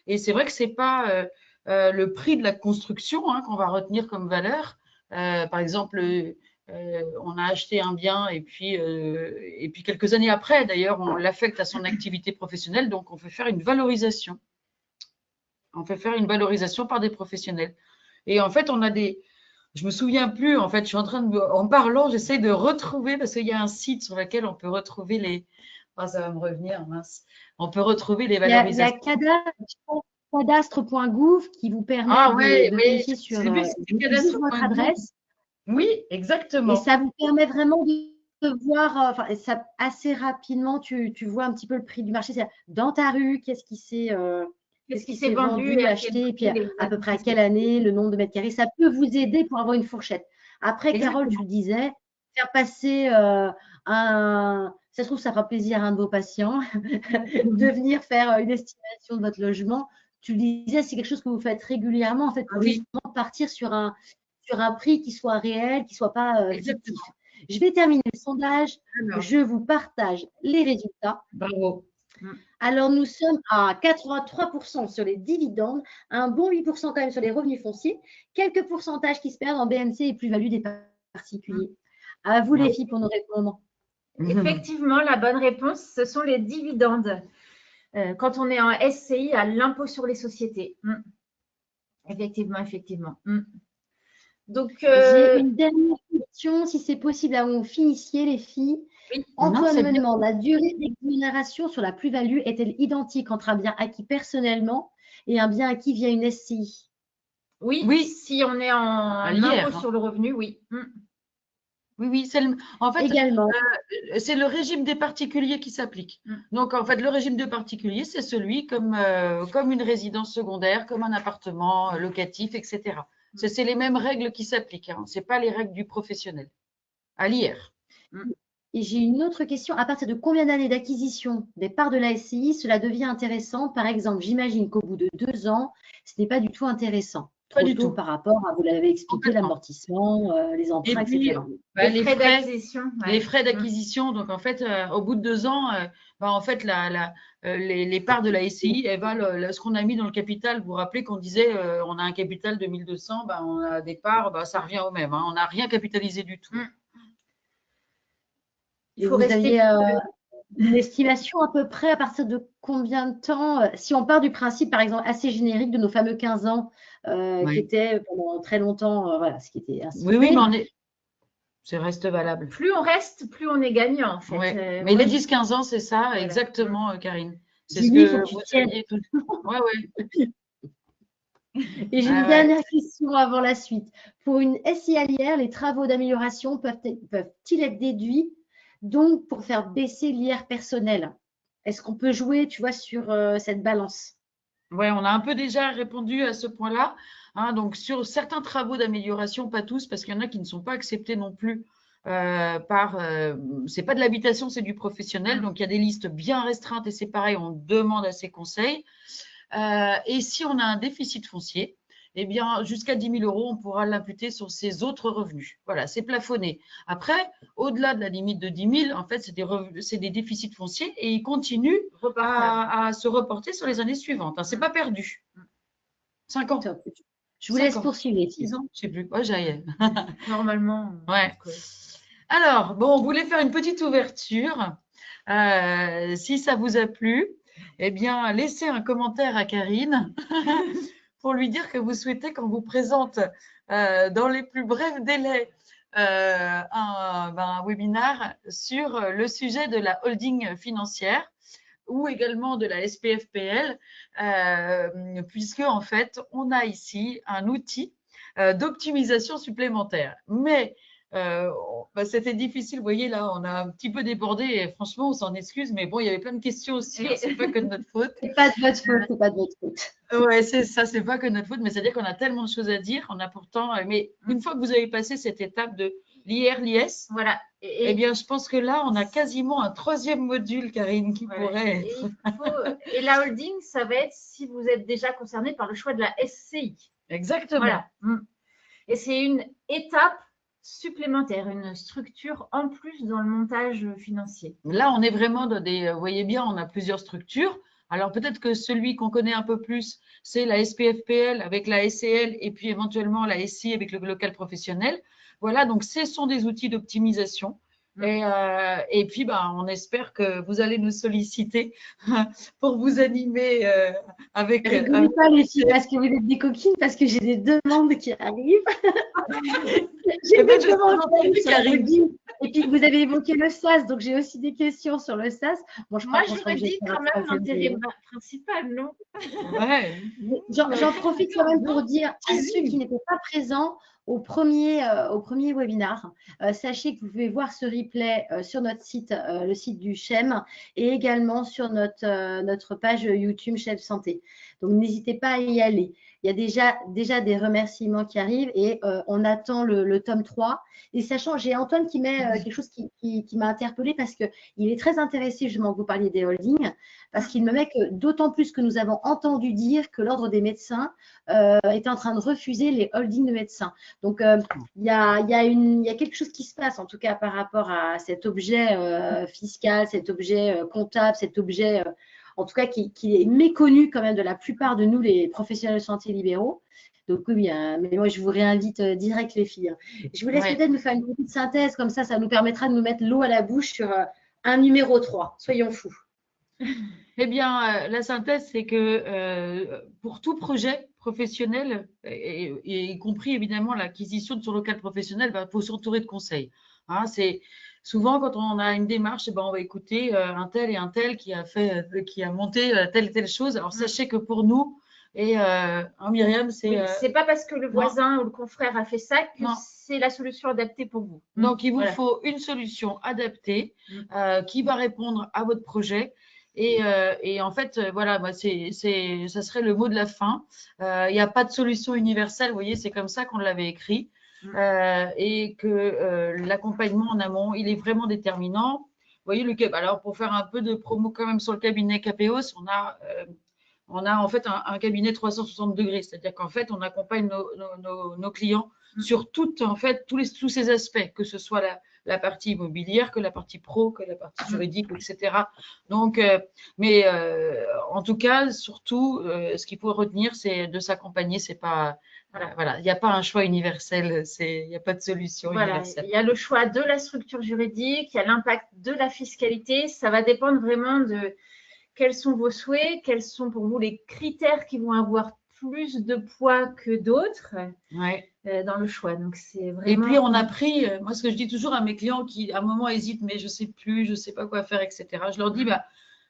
Et c'est vrai que c'est pas le prix de la construction hein, qu'on va retenir comme valeur. Par exemple, on a acheté un bien et puis quelques années après, d'ailleurs, on l'affecte à son activité professionnelle, donc on fait faire une valorisation. On fait faire une valorisation par des professionnels. Et en fait, on a des… Je me souviens plus, en fait, je suis en train de… En parlant, j'essaie de retrouver, parce qu'il y a un site sur lequel on peut retrouver les… Oh, ça va me revenir, mince. On peut retrouver les valorisations. Il y a cadastre.gouv qui vous permet de vérifier sur votre adresse. Oui, exactement. Et ça vous permet vraiment de voir, assez rapidement, tu vois un petit peu le prix du marché. Dans ta rue, qu'est-ce qui s'est vendu, acheté, et puis à peu près à quelle année, le nombre de mètres carrés. Ça peut vous aider pour avoir une fourchette. Après, exactement. Carole, tu le disais, faire passer ça se trouve, ça fera plaisir à un de vos patients de venir faire une estimation de votre logement. Tu le disais, c'est quelque chose que vous faites régulièrement, en fait, pour justement partir sur un prix qui soit réel, qui ne soit pas fictif. Je vais terminer le sondage. Alors. Je vous partage les résultats. Bravo. Alors, nous sommes à 83% sur les dividendes, un bon 8% quand même sur les revenus fonciers, quelques pourcentages qui se perdent en BNC et plus-value des particuliers. À vous, les filles, pour nous répondre. Effectivement, la bonne réponse, ce sont les dividendes. Quand on est en SCI, à l'impôt sur les sociétés. Effectivement. Donc, j'ai une dernière question, si c'est possible, à où vous finissiez, les filles. Oui. Antoine me demande, la durée d'exonération sur la plus-value est-elle identique entre un bien acquis personnellement et un bien acquis via une SCI? Oui, si on est en impôt sur le revenu, oui. Oui, en fait, également. C'est le régime des particuliers qui s'applique. Donc, en fait, le régime de particulier, c'est celui comme une résidence secondaire, comme un appartement locatif, etc. C'est les mêmes règles qui s'appliquent. Hein. Ce n'est pas les règles du professionnel. À l'IR. Et j'ai une autre question. À partir de combien d'années d'acquisition des parts de la SCI, cela devient intéressant? Par exemple, j'imagine qu'au bout de 2 ans, ce n'est pas du tout intéressant. Pas du tout par rapport à, vous l'avez expliqué, l'amortissement, les emprunts, etc. Les frais d'acquisition. Les frais d'acquisition. Donc, en fait, au bout de 2 ans, en fait, les parts de la SCI, elles valent ce qu'on a mis dans le capital. Vous vous rappelez qu'on disait on a un capital de 1200, on a des parts, ça revient au même. Hein. On n'a rien capitalisé du tout. Et vous aviez Une estimation à peu près à partir de combien de temps, si on part du principe, par exemple, assez générique de nos fameux 15 ans, qui étaient pendant très longtemps, voilà, ce qui était Oui, oui, institué. mais ça reste valable. Plus on reste, plus on est gagnant, en fait. Ouais. Mais les 10-15 ans, c'est ça, voilà. exactement, Karine. C'est ce Julie, il que faut que tu vous tiennes. aviez tout. Ouais, ouais. Et j'ai une Ouais, ouais. dernière question avant la suite. Pour une SI allière, les travaux d'amélioration peuvent-ils être déduits donc pour faire baisser l'IR personnel? Est-ce qu'on peut jouer, tu vois, sur cette balance? Ouais, on a un peu déjà répondu à ce point-là. Hein, donc, sur certains travaux d'amélioration, pas tous, parce qu'il y en a qui ne sont pas acceptés non plus par. C'est pas de l'habitation, c'est du professionnel. Donc, il y a des listes bien restreintes et c'est pareil, on demande à ces conseils. Et si on a un déficit foncier, eh bien, jusqu'à 10 000 euros, on pourra l'imputer sur ses autres revenus. Voilà, c'est plafonné. Après, au-delà de la limite de 10 000, en fait, c'est des déficits fonciers et ils continuent à se reporter sur les années suivantes. Hein, c'est pas perdu. 5 ans. Top. Je vous 5 laisse ans. poursuivre, les filles. 6 ans, je sais plus. Ouais, j'aille. Normalement. Ouais. Alors, bon, on voulait faire une petite ouverture. Si ça vous a plu, eh bien, laissez un commentaire à Karine pour lui dire que vous souhaitez qu'on vous présente dans les plus brefs délais un webinaire sur le sujet de la holding financière ou également de la SPFPL, puisque en fait, on a ici un outil d'optimisation supplémentaire. Mais c'était difficile, vous voyez là, on a un petit peu débordé et franchement, on s'en excuse, mais bon, il y avait plein de questions aussi, hein, c'est pas que de notre faute. C'est pas de votre faute, c'est pas de votre faute. Ouais, c'est ça, c'est pas que notre faute, mais c'est-à-dire qu'on a tellement de choses à dire, on a pourtant, mais une fois que vous avez passé cette étape de l'IR, l'IS, voilà. eh bien, je pense que là, on a quasiment un troisième module, Karine, qui pourrait être. Et la holding, ça va être si vous êtes déjà concerné par le choix de la SCI. Exactement. Voilà. Et c'est une étape supplémentaire, une structure en plus dans le montage financier. Là, on est vraiment dans des, vous voyez bien, on a plusieurs structures. Alors peut-être que celui qu'on connaît un peu plus, c'est la SPFPL avec la SCL et puis éventuellement la SI avec le local professionnel. Voilà, donc ce sont des outils d'optimisation. Et puis, on espère que vous allez nous solliciter pour vous animer avec. Rigolez pas, les filles, parce que vous êtes des coquines, parce que j'ai des demandes qui arrivent. J'ai des demandes qui arrivent sur la holding. Et puis, vous avez évoqué le SAS, donc j'ai aussi des questions sur le SAS. Bon, moi, j'aurais dit quand même l'intérêt principal, non? Ouais. J'en profite quand même pour dire à ceux qui n'étaient pas présents au premier webinaire, sachez que vous pouvez voir ce replay sur notre site, le site du CHEM, et également sur notre page YouTube CHEM Santé. Donc, n'hésitez pas à y aller. Il y a déjà des remerciements qui arrivent et on attend le tome 3. Et sachant, j'ai Antoine qui met quelque chose qui m'a interpellée parce qu'il est très intéressé justement que vous parliez des holdings, parce qu'il me met que d'autant plus que nous avons entendu dire que l'ordre des médecins est en train de refuser les holdings de médecins. Donc, il y a quelque chose qui se passe en tout cas par rapport à cet objet fiscal, cet objet comptable, cet objet en tout cas qui est méconnu quand même de la plupart de nous, les professionnels de santé libéraux. Donc oui, mais moi je vous réinvite direct les filles. Je vous laisse peut-être nous faire une petite synthèse, comme ça nous permettra de nous mettre l'eau à la bouche sur un numéro 3. Soyons fous. Eh bien, la synthèse, c'est que pour tout projet professionnel, et y compris évidemment l'acquisition de son local professionnel, il faut s'entourer de conseils. Hein, c'est souvent quand on a une démarche, on va écouter un tel et un tel qui a monté telle chose. Alors sachez que pour nous, et Myriam, c'est pas parce que le voisin ou le confrère a fait ça que c'est la solution adaptée pour vous. Donc il vous faut une solution adaptée qui va répondre à votre projet. Et en fait, voilà, ça serait le mot de la fin. Il n'y a pas de solution universelle, vous voyez, c'est comme ça qu'on l'avait écrit. Et que l'accompagnement en amont, il est vraiment déterminant. Vous voyez, alors pour faire un peu de promo quand même sur le cabinet KPOS, on a en fait un cabinet 360 degrés, c'est-à-dire qu'en fait, on accompagne nos clients sur tous ces aspects, que ce soit la partie immobilière que la partie pro, que la partie juridique, etc. Donc, en tout cas, surtout, ce qu'il faut retenir, c'est de s'accompagner. C'est pas, voilà, il n'y a pas un choix universel, il n'y a pas de solution universelle. Il y a le choix de la structure juridique, il y a l'impact de la fiscalité. Ça va dépendre vraiment de quels sont vos souhaits, quels sont pour vous les critères qui vont avoir plus de poids que d'autres dans le choix. Donc, c'est vraiment… Et puis, on a pris, moi, ce que je dis toujours à mes clients qui, à un moment, hésitent, mais je ne sais plus, je ne sais pas quoi faire, etc. Je leur dis,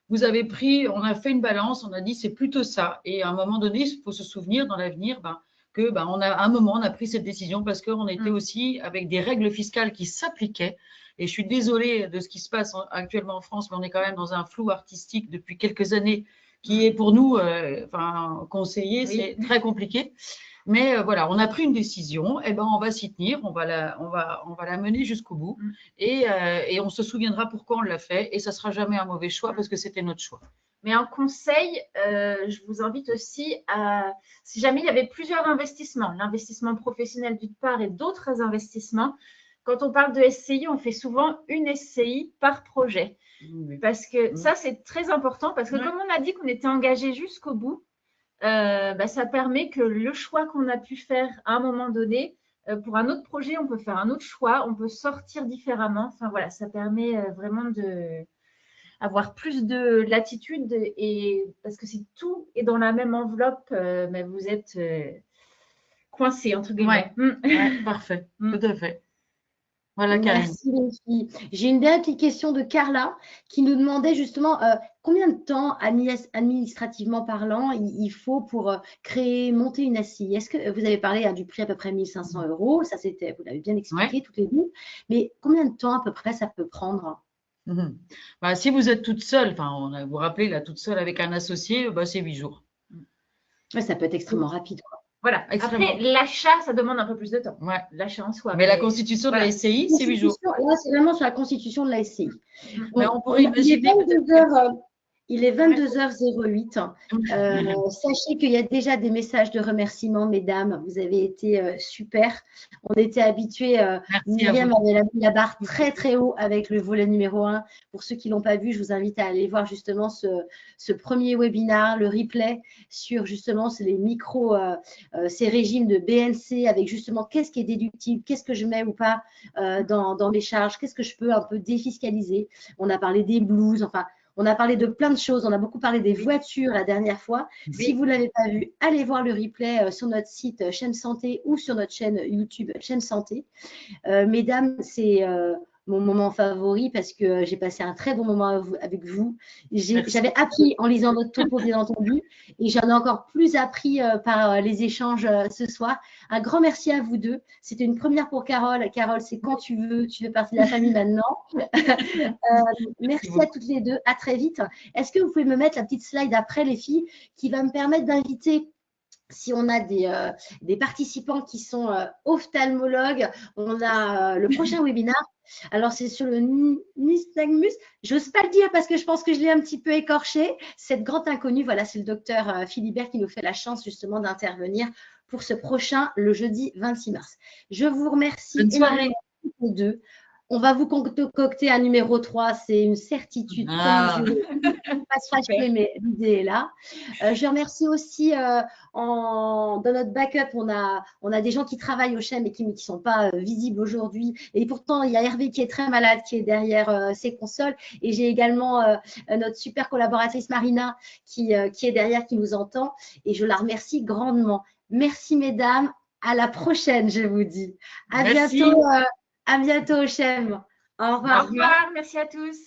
vous avez pris, on a fait une balance, on a dit, c'est plutôt ça. Et à un moment donné, il faut se souvenir dans l'avenir à un moment, on a pris cette décision parce qu'on était aussi avec des règles fiscales qui s'appliquaient. Et je suis désolée de ce qui se passe actuellement en France, mais on est quand même dans un flou artistique depuis quelques années qui est pour nous conseillé, c'est très compliqué. Mais voilà, on a pris une décision, et on va s'y tenir, on va la mener jusqu'au bout et on se souviendra pourquoi on l'a fait et ça sera jamais un mauvais choix parce que c'était notre choix. Mais en conseil, je vous invite aussi à, si jamais il y avait plusieurs investissements, l'investissement professionnel d'une part et d'autres investissements, quand on parle de SCI, on fait souvent une SCI par projet. Parce que ça, c'est très important parce que comme on a dit qu'on était engagé jusqu'au bout, ça permet que le choix qu'on a pu faire à un moment donné, pour un autre projet, on peut faire un autre choix, on peut sortir différemment. Enfin voilà, ça permet vraiment d'avoir plus de latitude et parce que si tout est dans la même enveloppe, vous êtes coincé entre guillemets. Parfait, tout à fait. Voilà, merci les filles. J'ai une dernière petite question de Carla qui nous demandait justement combien de temps administrativement parlant il faut pour créer, monter une SCI. Est-ce que vous avez parlé du prix à peu près 1 500 €? Ça, vous l'avez bien expliqué toutes les deux. Mais combien de temps à peu près ça peut prendre? Si vous êtes toute seule, vous vous rappelez là, toute seule avec un associé, c'est 8 jours. Ça peut être extrêmement rapide, quoi. Voilà. Après, l'achat, ça demande un peu plus de temps. L'achat en soi. Mais la constitution de la SCI, c'est 8 jours. Là, c'est vraiment sur la constitution de la SCI. Mais on pourrait imaginer. Il est 22h08. Sachez qu'il y a déjà des messages de remerciements, mesdames. Vous avez été super. On était habitués. Myriam avait mis la barre très, très haut avec le volet numéro 1. Pour ceux qui ne l'ont pas vu, je vous invite à aller voir justement ce premier webinaire, le replay sur justement les micros, ces régimes de BNC avec justement qu'est-ce qui est déductible, qu'est-ce que je mets ou pas dans mes charges, qu'est-ce que je peux un peu défiscaliser. On a parlé des blues, enfin, on a parlé de plein de choses. On a beaucoup parlé des voitures la dernière fois. Si vous ne l'avez pas vu, allez voir le replay sur notre site Chaîne Santé ou sur notre chaîne YouTube Chaîne Santé. Mesdames, c'est mon moment favori parce que j'ai passé un très bon moment avec vous. J'avais appris en lisant votre topo, bien entendu, et j'en ai encore plus appris par les échanges ce soir. Un grand merci à vous deux. C'était une première pour Carole. Carole, c'est quand tu veux. Tu fais partie de la famille maintenant. Merci à toutes les deux. À très vite. Est-ce que vous pouvez me mettre la petite slide après, les filles, qui va me permettre d'inviter, si on a des participants qui sont ophtalmologues, on a le prochain webinaire. Alors, c'est sur le nystagmus. Je n'ose pas le dire parce que je pense que je l'ai un petit peu écorché. Cette grande inconnue, voilà, c'est le docteur Philibert qui nous fait la chance justement d'intervenir pour ce prochain, le jeudi 26 mars. Je vous remercie énormément tous les deux. On va vous concocter un numéro 3, c'est une certitude. Pas se fâcher, mais l'idée est là. Je remercie aussi, dans notre backup, on a des gens qui travaillent au CHEM mais qui ne sont pas visibles aujourd'hui. Et pourtant, il y a Hervé qui est très malade, qui est derrière ses consoles. Et j'ai également notre super collaboratrice Marina qui est derrière, qui nous entend. Et je la remercie grandement. Merci, mesdames. À la prochaine, je vous dis. À bientôt au CHEM. Au revoir. Au revoir. Merci à tous.